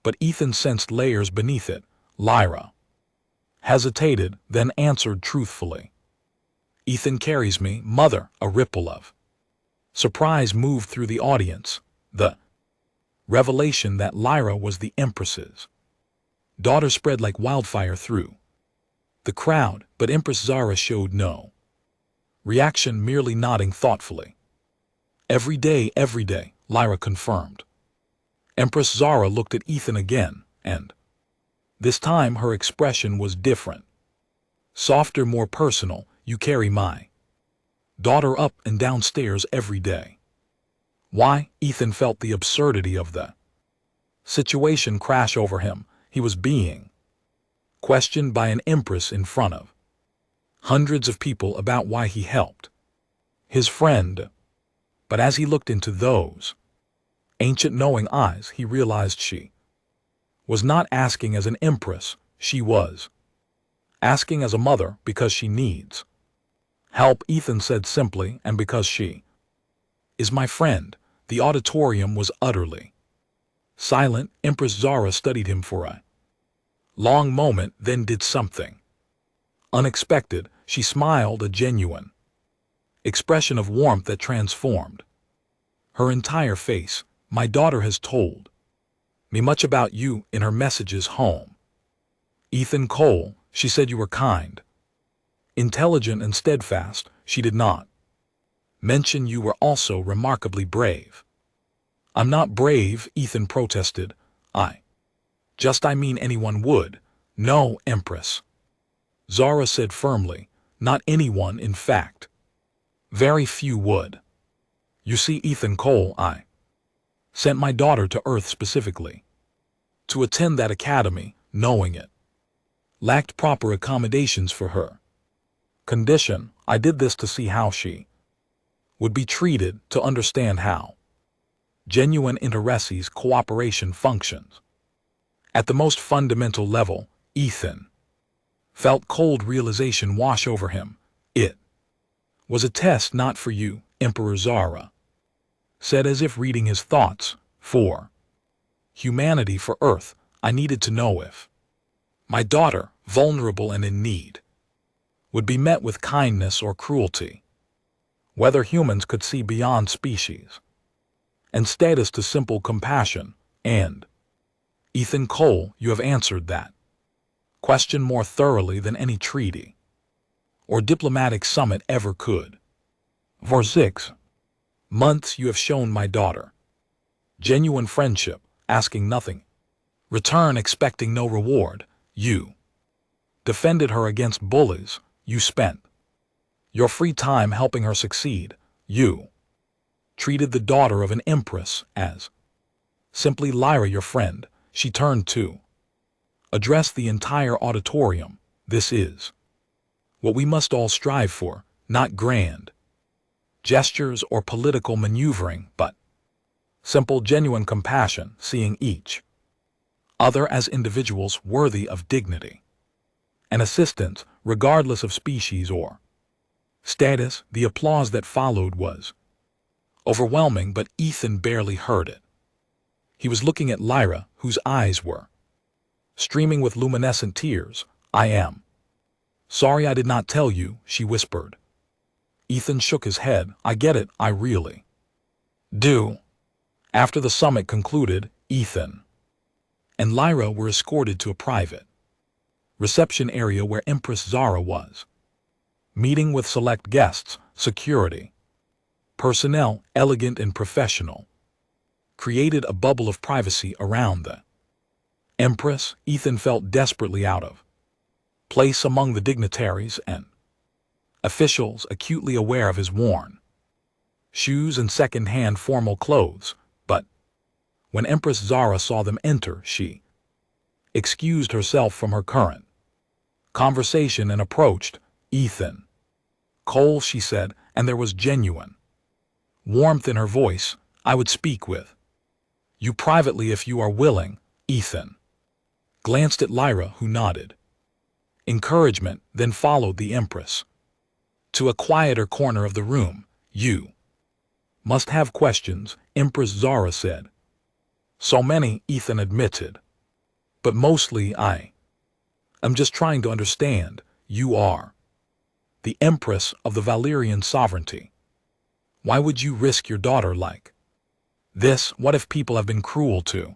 but Ethan sensed layers beneath it. Lyra hesitated, then answered truthfully. Ethan carries me, Mother. A ripple of surprise moved through the audience. The Revelation that Lyra was the Empress's daughter spread like wildfire through the crowd, but Empress Zara showed no reaction, merely nodding thoughtfully. Every day, Lyra confirmed. Empress Zara looked at Ethan again, and this time her expression was different. Softer, more personal. You carry my daughter up and downstairs every day. Why? Ethan felt the absurdity of the situation crash over him. He was being questioned by an empress in front of hundreds of people about why he helped his friend. But as he looked into those ancient knowing eyes, he realized she was not asking as an empress. She was asking as a mother, because she needs help, Ethan said simply, and because she is my friend. The auditorium was utterly silent. Empress Zara studied him for a long moment, then did something unexpected. She smiled, a genuine expression of warmth that transformed her entire face. My daughter has told me much about you in her messages home, Ethan Cole. She said you were kind, intelligent, and steadfast. She did not mention you were also remarkably brave. I'm not brave, Ethan protested. I mean anyone would. No, Empress Zara said firmly. Not anyone, in fact. Very few would. You see, Ethan Cole, I sent my daughter to Earth specifically to attend that academy, knowing it lacked proper accommodations for her condition. I did this to see how she would be treated, to understand how genuine inter-species cooperation functions. At the most fundamental level, Ethan felt cold realization wash over him. It was a test not for you, Emperor Zara said, as if reading his thoughts. For humanity, for Earth. I needed to know if my daughter, vulnerable and in need, would be met with kindness or cruelty. Whether humans could see beyond species and status to simple compassion. And Ethan Cole, you have answered that question more thoroughly than any treaty or diplomatic summit ever could. For 6 months you have shown my daughter genuine friendship, asking nothing return, expecting no reward. You defended her against bullies. You spent your free time helping her succeed. You treated the daughter of an empress as simply Lyra, your friend. She turned to address the entire auditorium. This is what we must all strive for, not grand gestures or political maneuvering, but simple, genuine compassion, seeing each other as individuals worthy of dignity and assistance, regardless of species or status. The applause that followed was overwhelming, but Ethan barely heard it. He was looking at Lyra, whose eyes were streaming with luminescent tears. I am sorry I did not tell you, she whispered. Ethan shook his head. I get it, I really do. After the summit concluded, Ethan and Lyra were escorted to a private reception area where Empress Zara was meeting with select guests. Security personnel, elegant and professional, created a bubble of privacy around the Empress. Ethan felt desperately out of place among the dignitaries and officials, acutely aware of his worn shoes and second-hand formal clothes. But when Empress Zara saw them enter, she excused herself from her current conversation and approached. Ethan Cole, she said, and there was genuine warmth in her voice. I would speak with you privately if you are willing. Ethan glanced at Lyra, who nodded encouragement, then followed the Empress to a quieter corner of the room. You must have questions, Empress Zara said. So many, Ethan admitted. But mostly I'm just trying to understand. You are the Empress of the Valyrian sovereignty. Why would you risk your daughter like What if people have been cruel to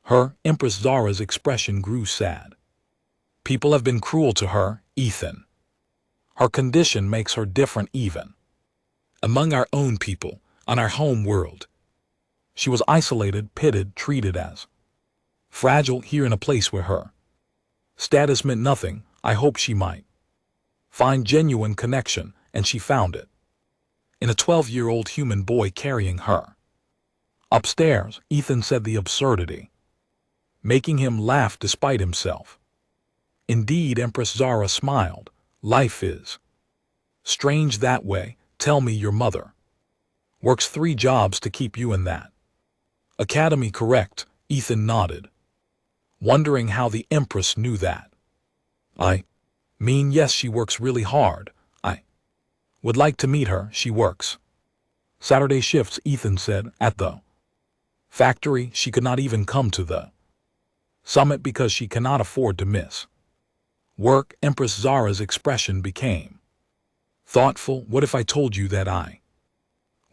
her? Empress Zara's expression grew sad. People have been cruel to her, Ethan. Her condition makes her different even among our own people, on our home world. She was isolated, pitted, treated as fragile here in a place where her status meant nothing. I hoped she might find genuine connection, and she found it in a 12-year-old human boy carrying her. Upstairs, Ethan said the absurdity, making him laugh despite himself. Indeed, Empress Zara smiled. Life is strange that way. Tell me, your mother works 3 jobs to keep you in that academy, correct? Ethan nodded, wondering how the Empress knew that. I mean, yes, she works really hard. I would like to meet her. She works Saturday shifts, Ethan said, at the factory. She could not even come to the summit because she cannot afford to miss work. Empress Zara's expression became thoughtful. What if I told you that I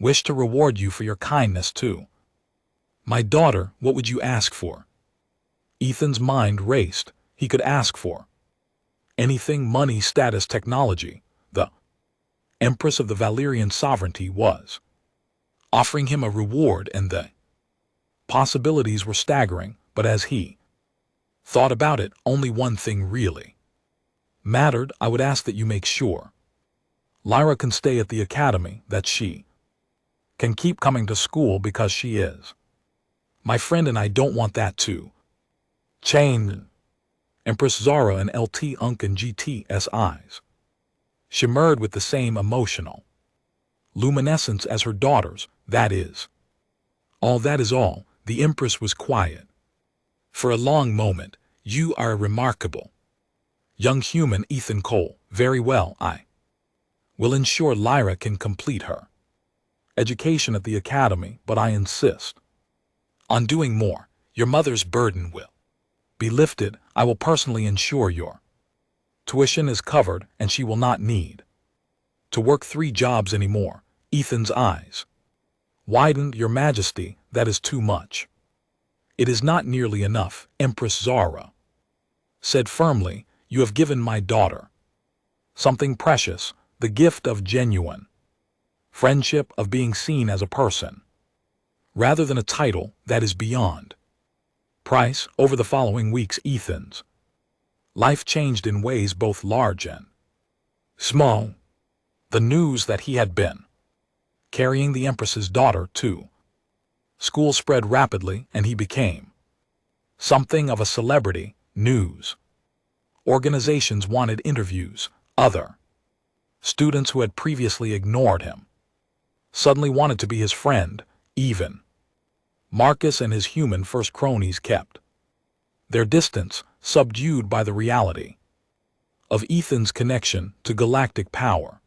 wish to reward you for your kindness to my daughter? What would you ask for? Ethan's mind raced. He could ask for anything: money, status, technology. The Empress of the Valyrian sovereignty was offering him a reward, and the possibilities were staggering. But as he thought about it, only one thing really mattered. I would ask that you make sure Lyra can stay at the academy, that she can keep coming to school, because she is my friend and I don't want that to change. Empress Zara and LT Unk and GT's eyes shimmered with the same emotional luminescence as her daughter's. That is all. That is all. The Empress was quiet for a long moment. You are a remarkable young human, Ethan Cole. Very well, I will ensure Lyra can complete her education at the academy, but I insist on doing more. Your mother's burden will be lifted. I will personally ensure your tuition is covered, and she will not need to work 3 jobs anymore. Ethan's eyes widened. Your Majesty, that is too much. It is not nearly enough, Empress Zara said firmly. You have given my daughter something precious, the gift of genuine friendship, of being seen as a person rather than a title. That is beyond price. Over the following weeks, Ethan's life changed in ways both large and small. The news that he had been carrying the Empress's daughter to school spread rapidly, and he became something of a celebrity. News organizations wanted interviews. Other students who had previously ignored him suddenly wanted to be his friend. Even Marcus and his human first cronies kept their distance, subdued by the reality of Ethan's connection to galactic power.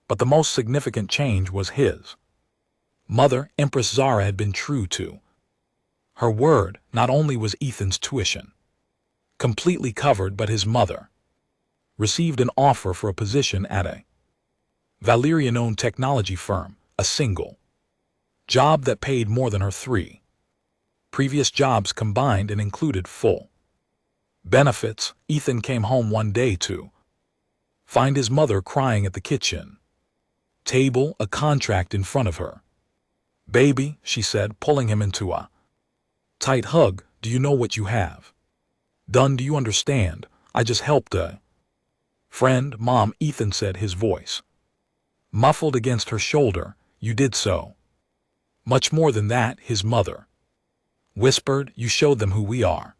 But the most significant change was his mother. Empress Zara had been true to her word. Not only was Ethan's tuition completely covered, but his mother received an offer for a position at a Valyrian-owned technology firm, a single job that paid more than her 3 previous jobs combined, and included full benefits. Ethan came home one day to find his mother crying at the kitchen table, a contract in front of her. Baby, she said, pulling him into a tight hug, do you know what you have done? Do you understand? I just helped a friend. Mom, Ethan said, his voice muffled against her shoulder. You did so much more than that, his mother whispered. You showed them who we are,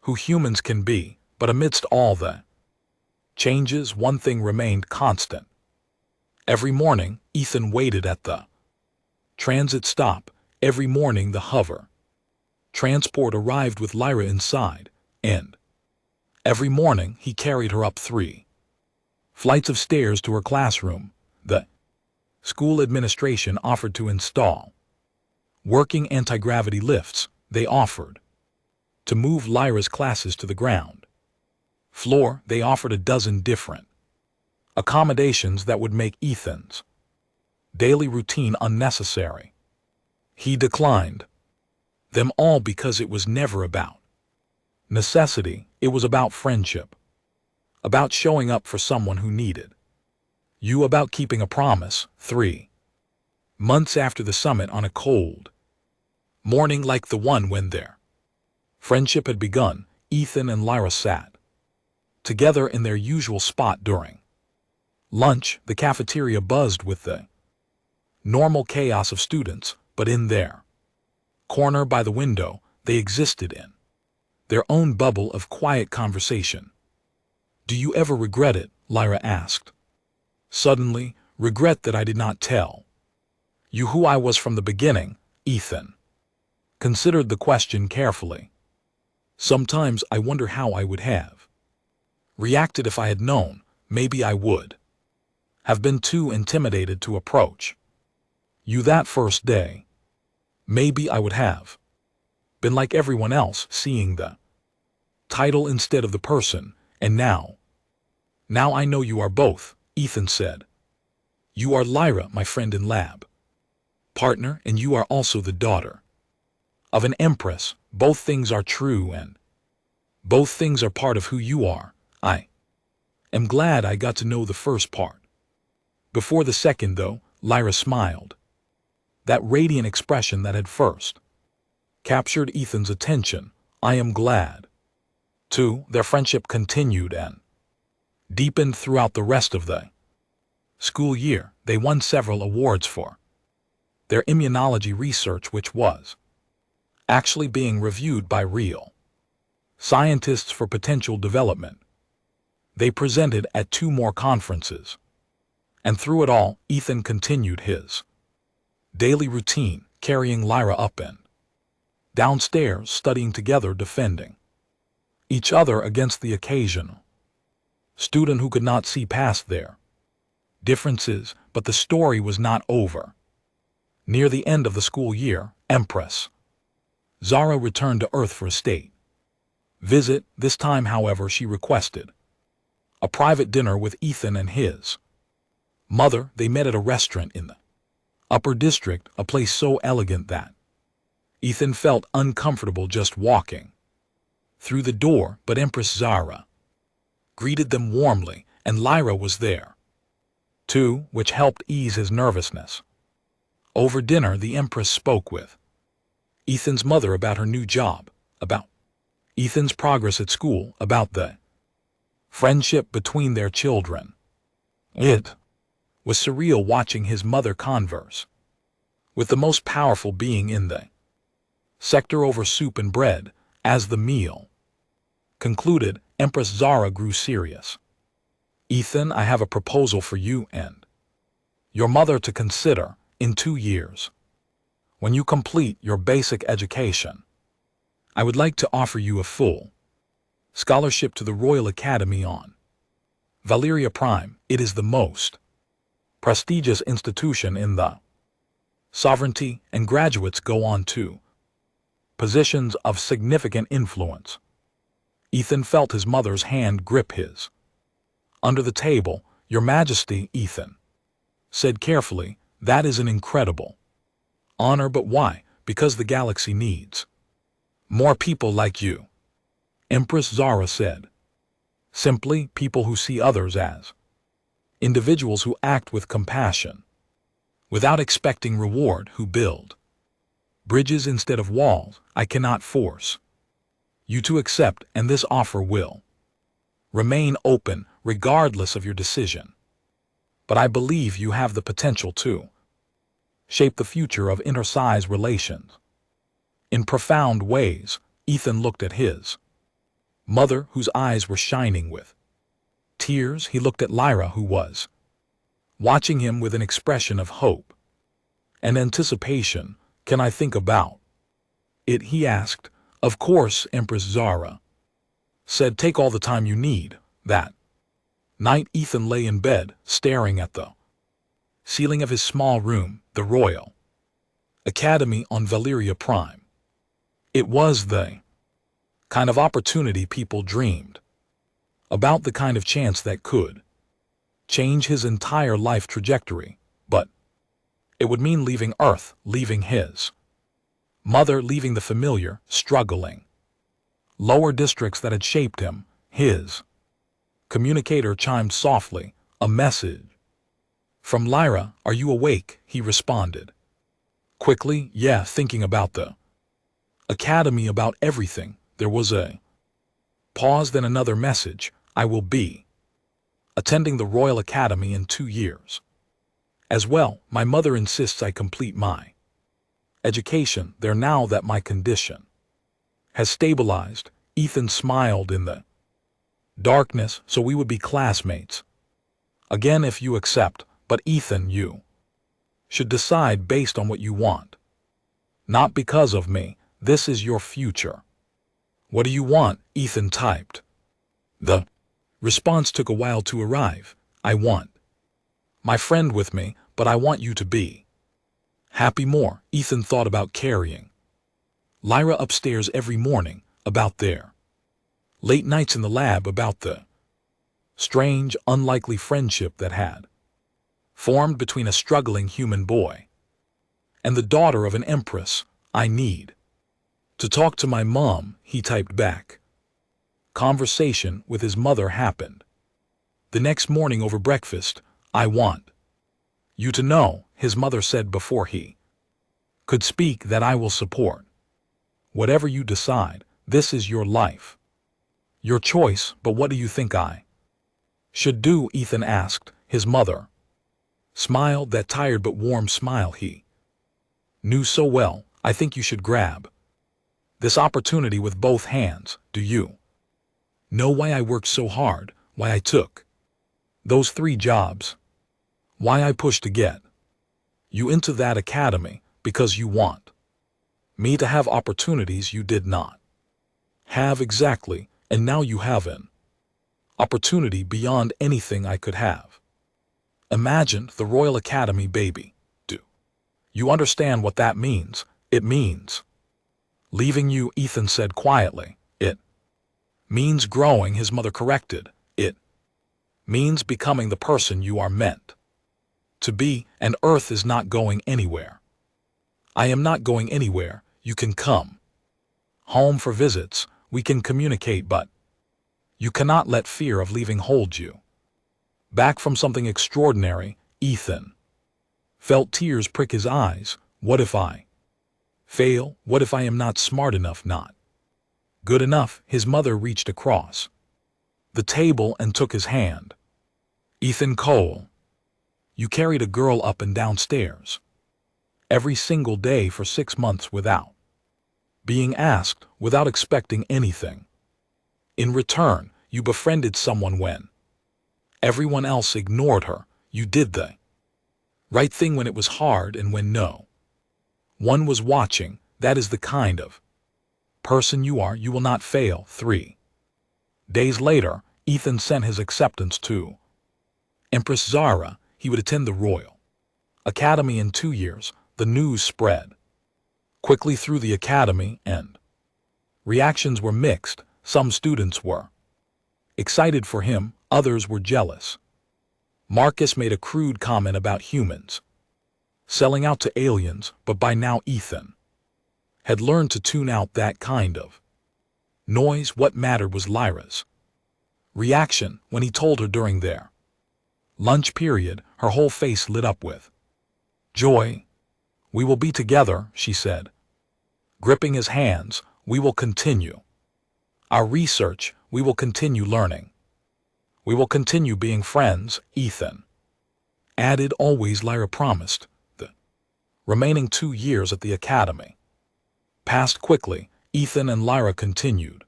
who humans can be. But amidst all the changes, one thing remained constant. Every morning, Ethan waited at the transit stop. Every morning the hover transport arrived with Lyra inside, and every morning he carried her up 3 flights of stairs to her classroom. The school administration offered to install working anti-gravity lifts. They offered to move Lyra's classes to the ground floor. They offered a dozen different accommodations that would make Ethan's daily routine unnecessary. He declined them all because it was never about necessity, it was about friendship, about showing up for someone who needed you, about keeping a promise. 3 months after the summit, on a cold morning like the one when their friendship had begun, Ethan and Lyra sat together in their usual spot during lunch. The cafeteria buzzed with the normal chaos of students, but in their corner by the window, they existed in their own bubble of quiet conversation. "Do you ever regret it?" Lyra asked. "Suddenly, regret that I did not tell you who I was from the beginning?" Ethan considered the question carefully. "Sometimes I wonder how I would have reacted if I had known. Maybe I would have been too intimidated to approach you that first day. Maybe I would have been like everyone else, seeing the title instead of the person. And now I know you are both," Ethan said. "You are Lyra, my friend and lab partner, and you are also the daughter of an empress. Both things are true, and both things are part of who you are. I am glad I got to know the first part before the second, though." Lyra smiled, that radiant expression that had first captured Ethan's attention. "I am glad, too." Their friendship continued and deepened throughout the rest of the school year. They won several awards for their immunology research, which was actually being reviewed by real scientists for potential development. They presented at 2 more conferences. And through it all, Ethan continued his daily routine, carrying Lyra up and downstairs, studying together, defending each other against the occasional student who could not see past their differences. But the story was not over. Near the end of the school year, Empress Zara returned to Earth for a state visit. This time, however, she requested a private dinner with Ethan and his mother. They met at a restaurant in the Upper District, a place so elegant that Ethan felt uncomfortable just walking through the door, but Empress Zara greeted them warmly, and Lyra was there too, which helped ease his nervousness. Over dinner, the Empress spoke with Ethan's mother about her new job, about Ethan's progress at school, about the friendship between their children. It was surreal watching his mother converse with the most powerful being in the sector over soup and bread. As the meal concluded, Empress Zara grew serious. "Ethan, I have a proposal for you and your mother to consider. In 2 years, when you complete your basic education, I would like to offer you a full scholarship to the Royal Academy on Valeria Prime. It is the most prestigious institution in the sovereignty, and graduates go on to positions of significant influence." Ethan felt his mother's hand grip his under the table. "Your Majesty," Ethan said carefully, "that is an incredible honor, but why?" "Because the galaxy needs more people like you," Empress Zara said simply. "People who see others as individuals, who act with compassion without expecting reward, who build bridges instead of walls. I cannot force you to accept, and this offer will remain open regardless of your decision. But I believe you have the potential to shape the future of inter-size relations in profound ways." Ethan looked at his mother, whose eyes were shining with tears. He looked at Lyra, who was watching him with an expression of hope and anticipation. "Can I think about it?" he asked. "Of course," Empress Zara said. "Take all the time you need." That night, Ethan lay in bed, staring at the ceiling of his small room. The Royal Academy on Valeria Prime. It was the kind of opportunity people dreamed about, the kind of chance that could change his entire life trajectory. But it would mean leaving Earth, leaving his Mother leaving the familiar, struggling. Lower districts that had shaped him, his. Communicator chimed softly, a message. From Lyra, are you awake? He responded. Quickly, yeah, thinking about the academy, about everything. There was a pause, then another message. I will be attending the Royal Academy in 2 years. As well, my mother insists I complete my education there now that my condition has stabilized. Ethan smiled in the darkness, so we would be classmates. Again, if you accept, but Ethan, you should decide based on what you want. Not because of me, this is your future. What do you want? Ethan typed. The response took a while to arrive. I want my friend with me, but I want you to be happy more. Ethan thought about carrying Lyra upstairs every morning, about their late nights in the lab, about the strange, unlikely friendship that had formed between a struggling human boy and the daughter of an empress. I need to talk to my mom, he typed back. Conversation with his mother happened the next morning over breakfast. I want you to know, his mother said before he could speak, that I will support whatever you decide. This is your life, your choice, but what do you think I should do? Ethan asked. His mother smiled, that tired but warm smile he knew so well. I think you should grab this opportunity with both hands. Do you know why I worked so hard, why I took those 3 jobs, why I pushed to get you into that academy? Because you want me to have opportunities you did not have. Exactly, and now you have an opportunity beyond anything I could have imagined. The Royal Academy, baby. Do you understand what that means? It means leaving you, Ethan said quietly. It means growing, his mother corrected. It means becoming the person you are meant to be, and Earth is not going anywhere. I am not going anywhere. You can come home for visits, we can communicate, but you cannot let fear of leaving hold you back from something extraordinary. Ethan felt tears prick his eyes. What if I fail? What if I am not smart enough, not good enough? His mother reached across the table and took his hand. Ethan Cole, you carried a girl up and down stairs every single day for 6 months without being asked, without expecting anything. In return, you befriended someone when everyone else ignored her. You did the right thing when it was hard and when no one was watching. That is the kind of person you are. You will not fail. 3 days later, Ethan sent his acceptance to Empress Zara. He would attend the Royal Academy in 2 years. The news spread quickly through the academy, and reactions were mixed. Some students were excited for him, others were jealous. Marcus made a crude comment about humans selling out to aliens, but by now Ethan had learned to tune out that kind of noise. What mattered was Lyra's reaction when he told her during their lunch period. Her whole face lit up with joy. We will be together, she said, gripping his hands. We will continue our research. We will continue learning. We will continue being friends, Ethan added. Always, Lyra promised. The remaining 2 years at the academy passed quickly. Ethan and Lyra continued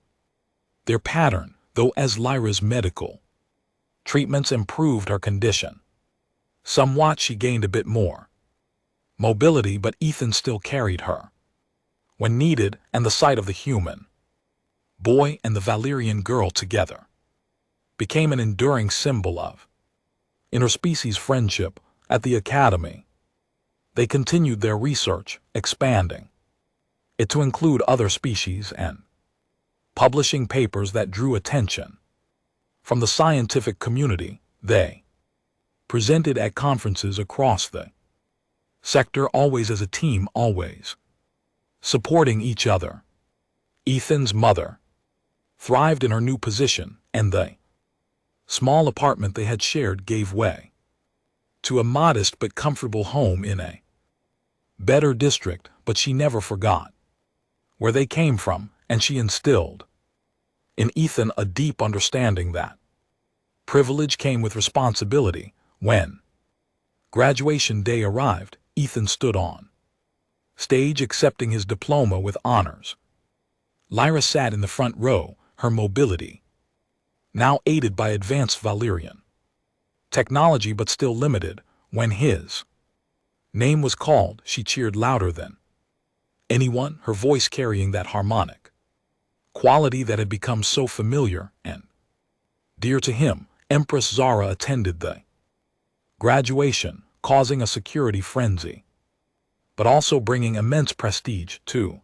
their pattern, though as Lyra's medical treatments improved her condition somewhat, she gained a bit more mobility, but Ethan still carried her when needed, and the sight of the human boy and the Valyrian girl together became an enduring symbol of interspecies friendship. At the academy, they continued their research, expanding it to include other species and publishing papers that drew attention from the scientific community. They presented at conferences across the sector, always as a team, always supporting each other. Ethan's mother thrived in her new position, and the small apartment they had shared gave way to a modest but comfortable home in a better district. But she never forgot where they came from, and she instilled in Ethan a deep understanding that privilege came with responsibility. When graduation day arrived, Ethan stood on stage accepting his diploma with honors. Lyra sat in the front row, her mobility now aided by advanced Valyrian technology but still limited. When his name was called, she cheered louder than anyone, her voice carrying that harmonic quality that had become so familiar and dear to him. Empress Zara attended the graduation, causing a security frenzy, but also bringing immense prestige to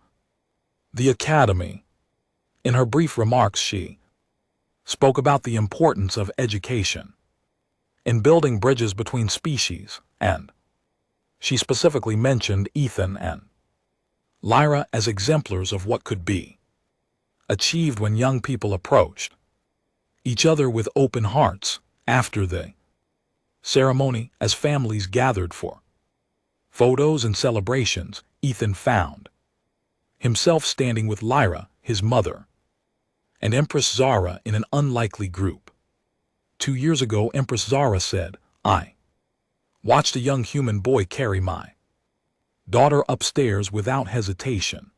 the academy. In her brief remarks, she spoke about the importance of education in building bridges between species, and she specifically mentioned Ethan and Lyra as exemplars of what could be achieved when young people approached each other with open hearts. After the ceremony, as families gathered for photos and celebrations, Ethan found himself standing with Lyra, his mother, and Empress Zara in an unlikely group. 2 years ago, Empress Zara said, "I watched a young human boy carry my daughter upstairs without hesitation.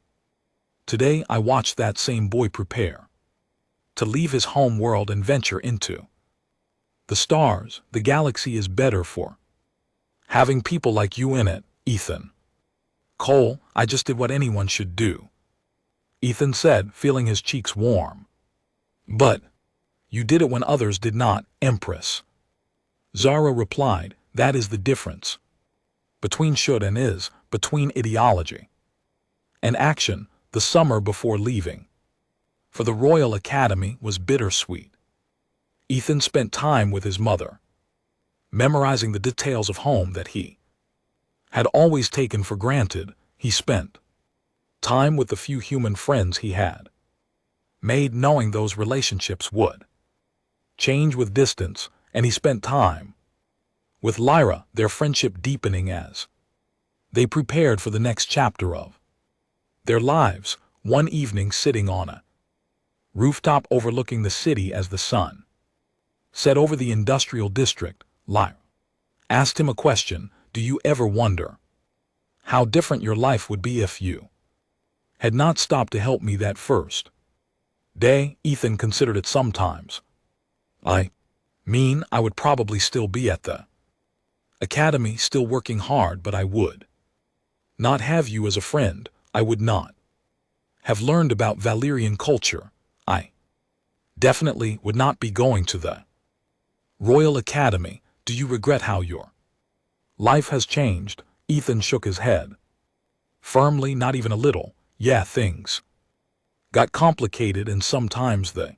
Today I watched that same boy prepare to leave his home world and venture into the stars. The galaxy is better for having people like you in it, Ethan." "Cole, I just did what anyone should do," Ethan said, feeling his cheeks warm. "But you did it when others did not, Empress." Zara replied, "That is the difference between should and is, between ideology and action." The summer before leaving for the Royal Academy was bittersweet. Ethan spent time with his mother, memorizing the details of home that he had always taken for granted. He spent time with the few human friends he had made, knowing those relationships would change with distance, and he spent time with Lyra, their friendship deepening as they prepared for the next chapter of their lives. One evening, sitting on a rooftop overlooking the city as the sun set over the industrial district, Lyra asked him a question. "Do you ever wonder how different your life would be if you had not stopped to help me that first day?" Ethan considered it. "Sometimes. I mean, I would probably still be at the academy, still working hard, but I would not have you as a friend. I would not have learned about Valyrian culture. I definitely would not be going to the Royal Academy. Do you regret how your life has changed?" Ethan shook his head firmly. "Not even a little. Yeah, things got complicated, and sometimes the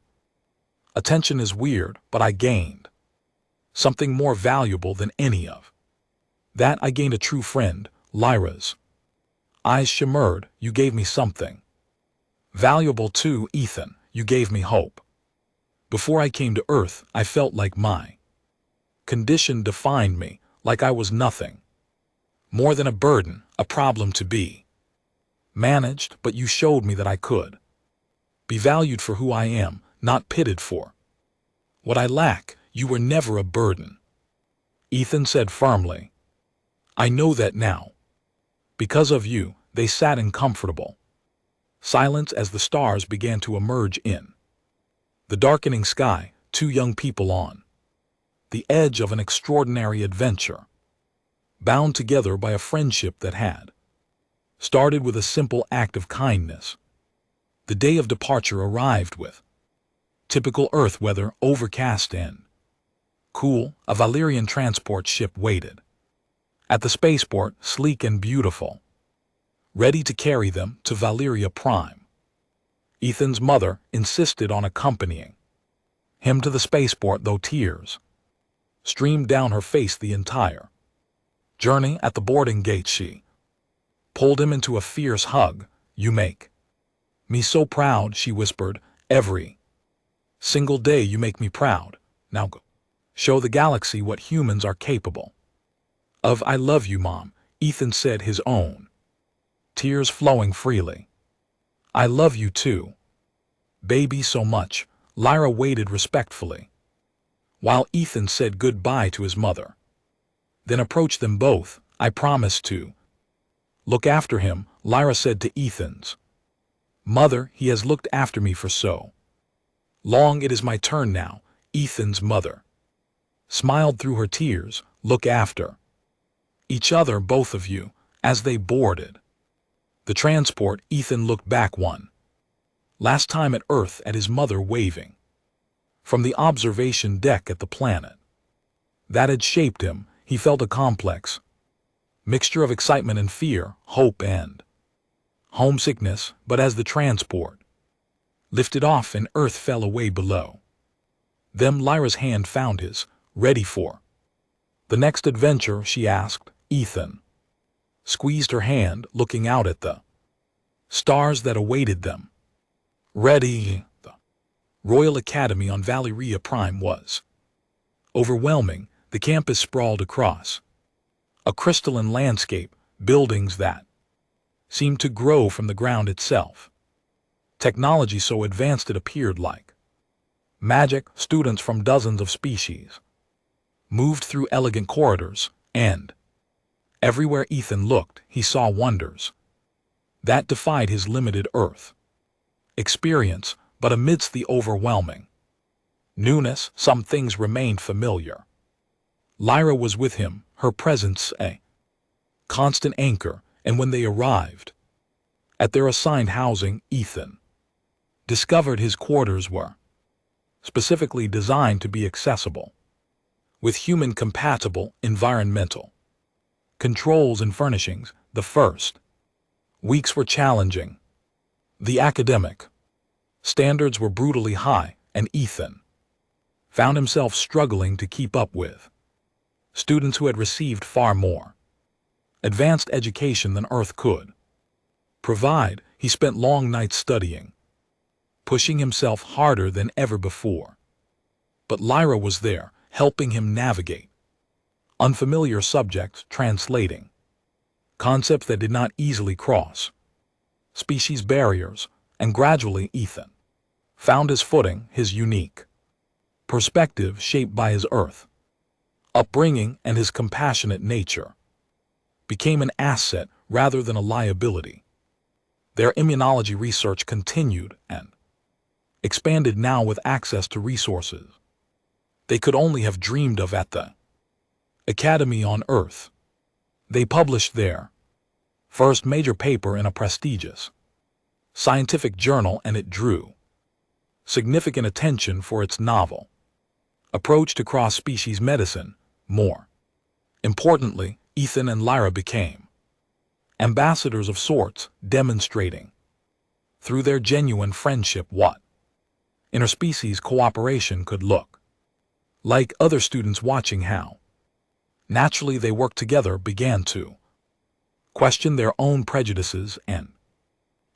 attention is weird, but I gained something more valuable than any of that. I gained a true friend." Lyra's eyes shimmered. "You gave me something valuable too, Ethan. You gave me hope. Before I came to Earth, I felt like my condition defined me, like I was nothing more than a burden, a problem to be managed. But you showed me that I could be valued for who I am, not pitted for what I lack." "You were never a burden," Ethan said firmly. "I know that now. Because of you." They sat in comfortable silence as the stars began to emerge in the darkening sky. Two young people on the edge of an extraordinary adventure, bound together by a friendship that had started with a simple act of kindness. The day of departure arrived with typical Earth weather, overcast and cool. A Valyrian transport ship waited at the spaceport, sleek and beautiful, ready to carry them to Valyria Prime. Ethan's mother insisted on accompanying him to the spaceport, though tears streamed down her face the entire journey. At the boarding gate, she pulled him into a fierce hug. You make me so proud, she whispered. Every single day you make me proud. Now go show the galaxy what humans are capable of. I love you, Mom, Ethan said, his own tears flowing freely. I love you too, baby, so much. Lyra waited respectfully while Ethan said goodbye to his mother, then approached them both. I promise to look after him, Lyra said to Ethan's mother. He has looked after me for so long. It is my turn now, Ethan's mother smiled through her tears. Look after each other, both of you. As they boarded the transport, Ethan looked back one last time at Earth, at his mother waving from the observation deck at the planet that had shaped him. He felt a complex mixture of excitement and fear, hope and homesickness. But as the transport lifted off and Earth fell away below them, Lyra's hand found his. Ready for the next adventure, she asked. Ethan squeezed her hand, looking out at the stars that awaited them. Ready. The Royal Academy on Valeria Prime was overwhelming. The campus sprawled across a crystalline landscape, buildings that seemed to grow from the ground itself. Technology so advanced it appeared like magic. Students from dozens of species moved through elegant corridors, and everywhere Ethan looked, he saw wonders that defied his limited Earth experience. But amidst the overwhelming newness, some things remained familiar. Lyra was with him, her presence a constant anchor, and when they arrived at their assigned housing, Ethan discovered his quarters were specifically designed to be accessible with human-compatible environmental controls and furnishings. The first weeks were challenging. The academic standards were brutally high, and Ethan found himself struggling to keep up with students who had received far more advanced education than Earth could provide. He spent long nights studying, pushing himself harder than ever before. But Lyra was there, helping him navigate unfamiliar subjects, translating concepts that did not easily cross species barriers, and gradually Ethan found his footing, his unique perspective shaped by his Earth upbringing, and his compassionate nature became an asset rather than a liability. Their immunology research continued and expanded, now with access to resources they could only have dreamed of at the Academy on Earth. They published their first major paper in a prestigious scientific journal, and it drew significant attention for its novel approach to cross-species medicine. More importantly, Ethan and Lyra became ambassadors of sorts, demonstrating through their genuine friendship what interspecies cooperation could look like. Other students, watching how naturally they worked together, began to question their own prejudices and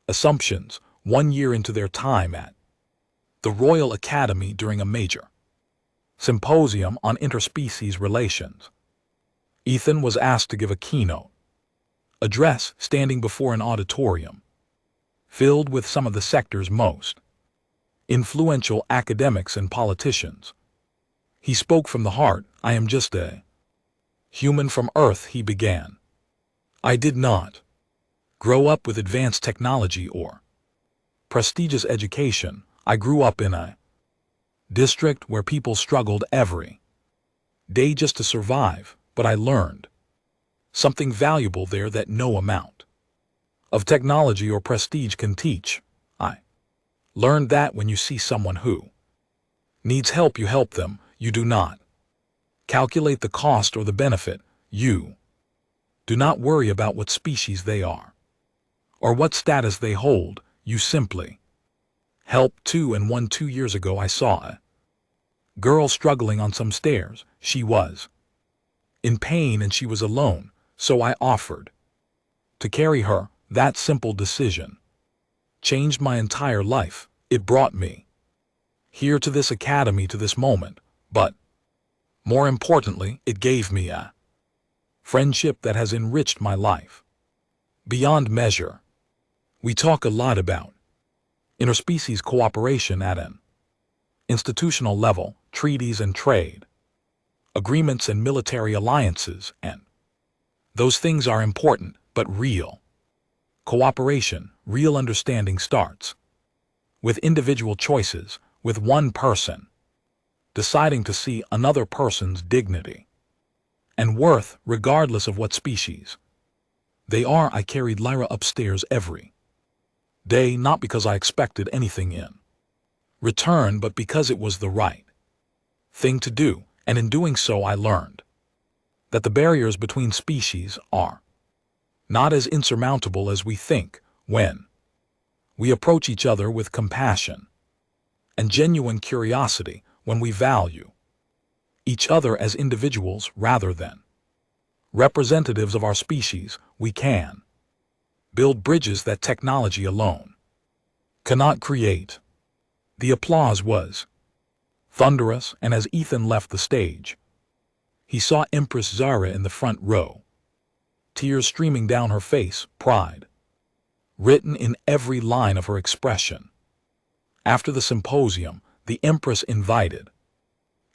assumptions. 1 year into their time at the Royal Academy, during a major symposium on interspecies relations, Ethan was asked to give a keynote address, standing before an auditorium filled with some of the sector's most influential academics and politicians. He spoke from the heart. I am just a human from Earth, he began. I did not grow up with advanced technology or prestigious education. I grew up in a district where people struggled every day just to survive, but I learned something valuable there that no amount of technology or prestige can teach. I learned that when you see someone who needs help, you help them. You do not calculate the cost or the benefit. You do not worry about what species they are or what status they hold. You simply help. 2 years ago, I saw a girl struggling on some stairs. She was in pain and she was alone, so I offered to carry her. That simple decision changed my entire life. It brought me here to this academy, to this moment, but more importantly, it gave me a friendship that has enriched my life beyond measure. We talk a lot about interspecies cooperation at an institutional level, treaties and trade, agreements and military alliances, and those things are important, but real cooperation, real understanding starts with individual choices, with one person deciding to see another person's dignity and worth regardless of what species they are. I carried Lyra upstairs every day, not because I expected anything in return, but because it was the right thing to do, and in doing so I learned that the barriers between species are not as insurmountable as we think when we approach each other with compassion and genuine curiosity, when we value each other as individuals rather than representatives of our species. We can build bridges that technology alone cannot create. The applause was thunderous, and as Ethan left the stage, he saw Empress Zara in the front row, tears streaming down her face, pride written in every line of her expression. After the symposium, the Empress invited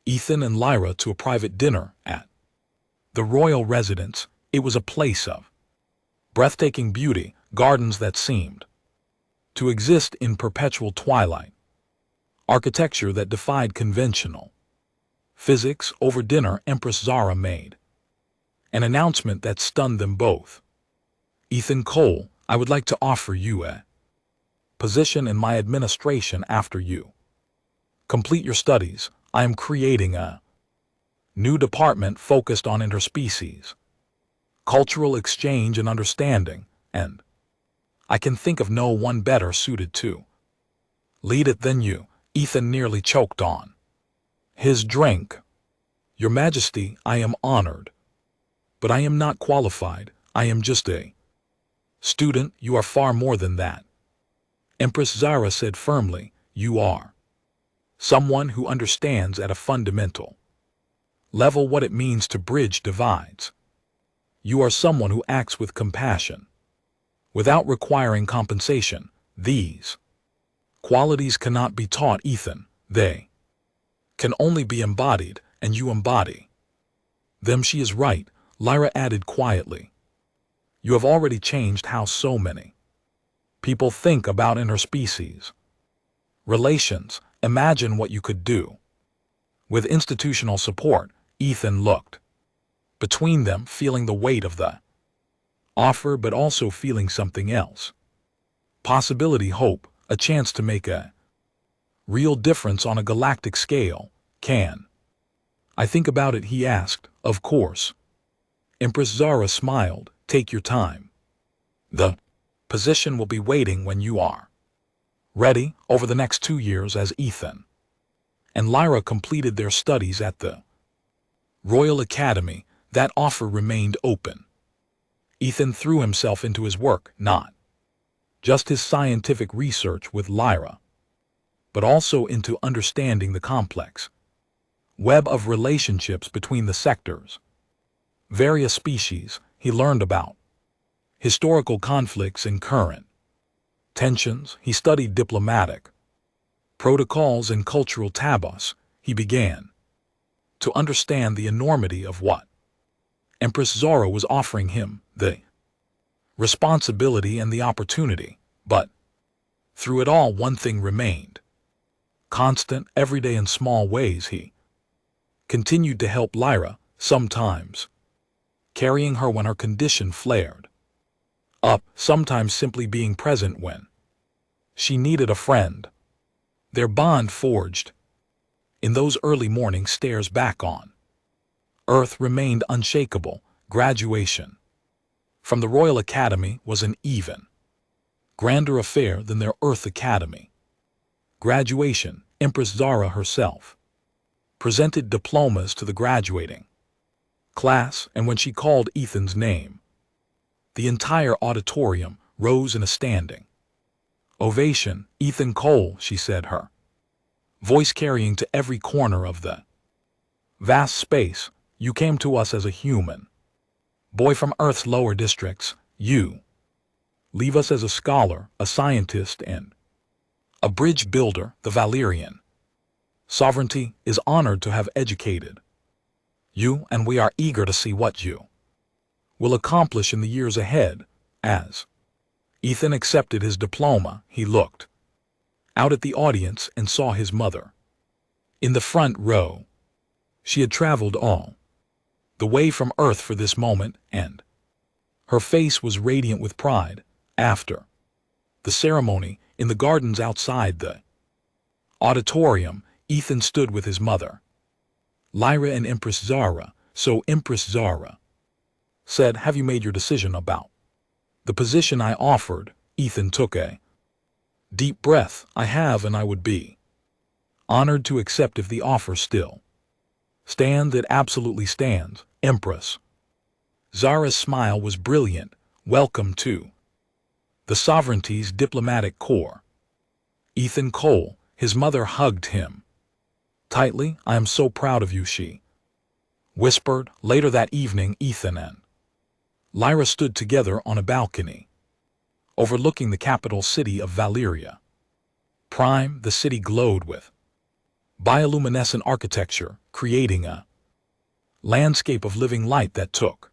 Ethan and Lyra to a private dinner at the royal residence. It was a place of breathtaking beauty, gardens that seemed to exist in perpetual twilight, architecture that defied conventional physics. Over dinner, Empress Zara made an announcement that stunned them both. Ethan Cole, I would like to offer you a position in my administration after you complete your studies. I am creating a new department focused on interspecies cultural exchange and understanding, and I can think of no one better suited to lead it than you. Ethan nearly choked on his drink. Your Majesty, I am honored, but I am not qualified. I am just a student. You are far more than that, Empress Zara said firmly. You are someone who understands at a fundamental level what it means to bridge divides. You are someone who acts with compassion without requiring compensation. These qualities cannot be taught, Ethan. They can only be embodied, and you embody them. She is right, Lyra added quietly. You have already changed how so many people think about interspecies relations. Imagine what you could do with institutional support. Ethan looked between them, feeling the weight of the offer, but also feeling something else. Possibility, hope, a chance to make a real difference on a galactic scale. Can I think about it? He asked. Of course. Empress Zara smiled. Take your time. The position will be waiting when you are ready. Over the next 2 years, as Ethan and Lyra completed their studies at the Royal Academy, that offer remained open. Ethan threw himself into his work, not just his scientific research with Lyra, but also into understanding the complex web of relationships between the sectors. Various species. He learned about historical conflicts and current tensions. He studied diplomatic protocols and cultural taboos. He began to understand the enormity of what Empress Zara was offering him, the responsibility and the opportunity. But through it all, one thing remained constant. Every day in small ways, he continued to help Lyra, sometimes carrying her when her condition flared up, sometimes simply being present when she needed a friend. Their bond forged in those early morning stares back on Earth remained unshakable. Graduation from the Royal Academy was an even grander affair than their Earth Academy graduation. Empress Zara herself presented diplomas to the graduating class, and when she called Ethan's name, the entire auditorium rose in a standing Ovation, Ethan Cole, she said, her voice carrying to every corner of the vast space. You came to us as a human boy from Earth's lower districts. You leave us as a scholar, a scientist, and a bridge builder. The Valyrian sovereignty is honored to have educated you, and we are eager to see what you will accomplish in the years ahead. As Ethan accepted his diploma, he looked out at the audience and saw his mother in the front row. She had traveled all the way from Earth for this moment, and her face was radiant with pride. After the ceremony, in the gardens outside the auditorium, Ethan stood with his mother, Lyra, and Empress Zara. So Empress Zara said, "Have you made your decision about the position I offered?" Ethan took a deep breath. "I have, and I would be honored to accept if the offer still stands." It absolutely stands, Empress. Zara's smile was brilliant. "Welcome to the Sovereignty's diplomatic corps." Ethan Cole, his mother hugged him tightly. "I am so proud of you," she whispered. Later that evening, Ethan and Lyra stood together on a balcony overlooking the capital city of Valyria. Prime, the city glowed with bioluminescent architecture, creating a landscape of living light that took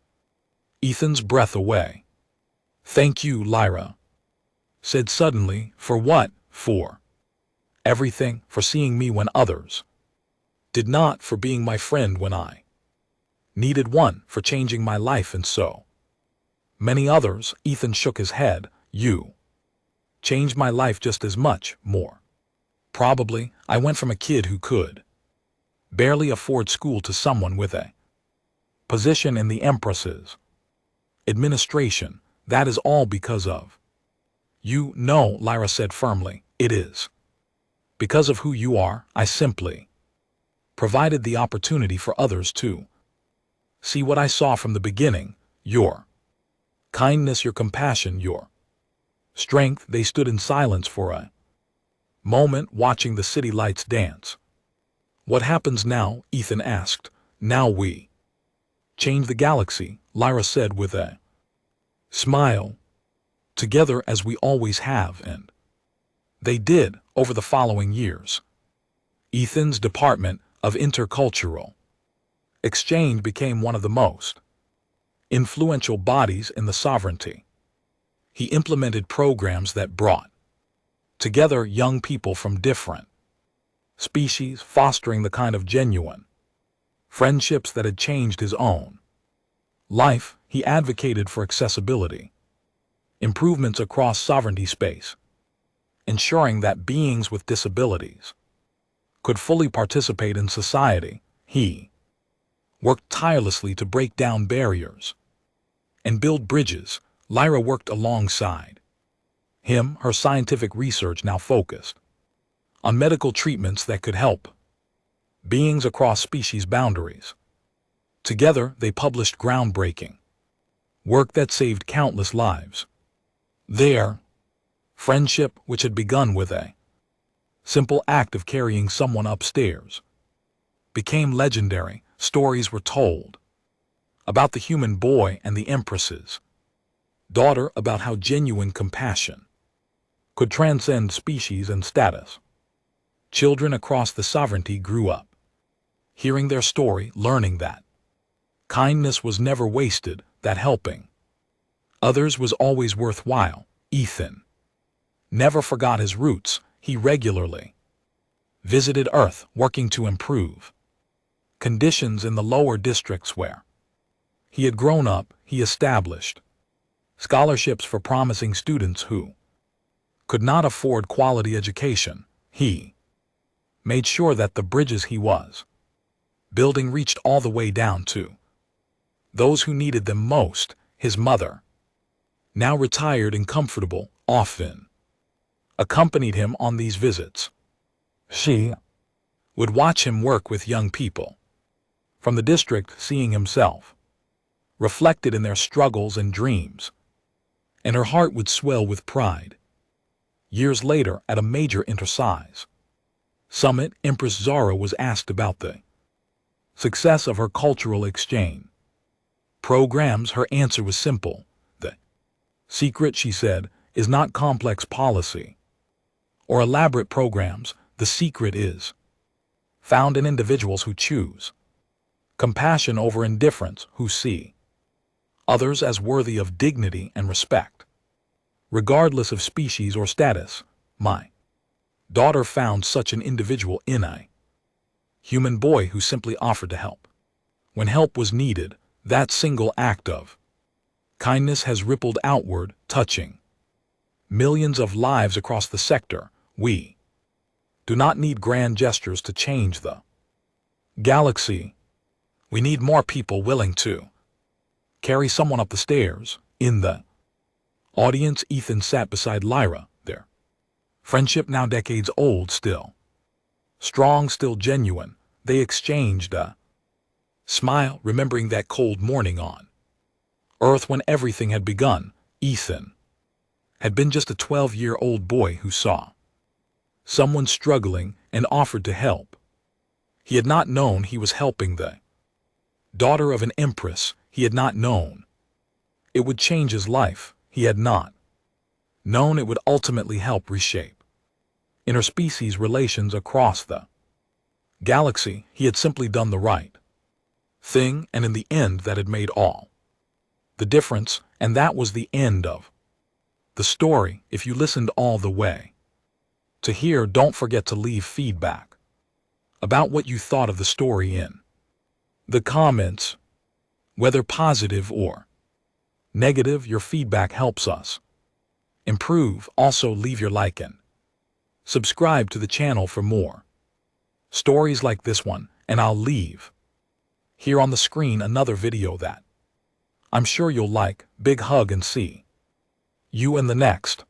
Ethan's breath away. "Thank you," Lyra said suddenly. "For what?" "For everything. For seeing me when others did not. For being my friend when I needed one. For changing my life and so many others." Ethan shook his head. "You changed my life just as much, more. Probably. I went from a kid who could barely afford school to someone with a position in the Empress's administration. That is all because of you." "No," Lyra said firmly. "It is because of who you are. I simply provided the opportunity for others to see what I saw from the beginning. Your kindness, your compassion, your strength." They stood in silence for a moment, watching the city lights dance. "What happens now?" Ethan asked. "Now we change the galaxy," Lyra said with a smile. "Together as we always have." And they did, over the following years. Ethan's Department of Intercultural Exchange became one of the most influential bodies in the Sovereignty. He implemented programs that brought together young people from different species, fostering the kind of genuine friendships that had changed his own life. He advocated for accessibility improvements across sovereignty space, ensuring that beings with disabilities could fully participate in society. He worked tirelessly to break down barriers and build bridges. Lyra worked alongside him, her scientific research now focused on medical treatments that could help beings across species boundaries. Together, they published groundbreaking work that saved countless lives. Their friendship, which had begun with a simple act of carrying someone upstairs, became legendary. Stories were told about the human boy and the Empress's daughter, about how genuine compassion could transcend species and status. Children across the Sovereignty grew up hearing their story, learning that kindness was never wasted, that helping others was always worthwhile. Ethan never forgot his roots. He regularly visited Earth, working to improve conditions in the lower districts where he had grown up. He established scholarships for promising students who could not afford quality education. He made sure that the bridges he was building reached all the way down to those who needed them most. His mother, now retired and comfortable, often accompanied him on these visits. She would watch him work with young people from the district, seeing himself reflected in their struggles and dreams, and her heart would swell with pride. Years later, at a major inter-size summit, Empress Zara was asked about the success of her cultural exchange programs. Her answer was simple. The secret, she said, is not complex policy or elaborate programs. The secret is found in individuals who choose compassion over indifference, who see others as worthy of dignity and respect, regardless of species or status. My daughter found such an individual in a human boy who simply offered to help when help was needed. That single act of kindness has rippled outward, touching millions of lives across the sector. We do not need grand gestures to change the galaxy. We need more people willing to carry someone up the stairs. In the audience, Ethan sat beside Lyra. Their friendship, now decades old, still strong, still genuine. They exchanged a smile, remembering that cold morning on Earth when everything had begun. Ethan had been just a 12-year-old boy who saw someone struggling and offered to help. He had not known he was helping the daughter of an empress. He had not known it would change his life. He had not known it would ultimately help reshape interspecies relations across the galaxy. He had simply done the right thing, and in the end that had made all the difference. And that was the end of the story. If you listened all the way to here, don't forget to leave feedback about what you thought of the story in the comments, whether positive or negative. Your feedback helps us improve. Also, leave your like and subscribe to the channel for more stories like this one, and I'll leave here on the screen another video that I'm sure you'll like. Big hug and see you in the next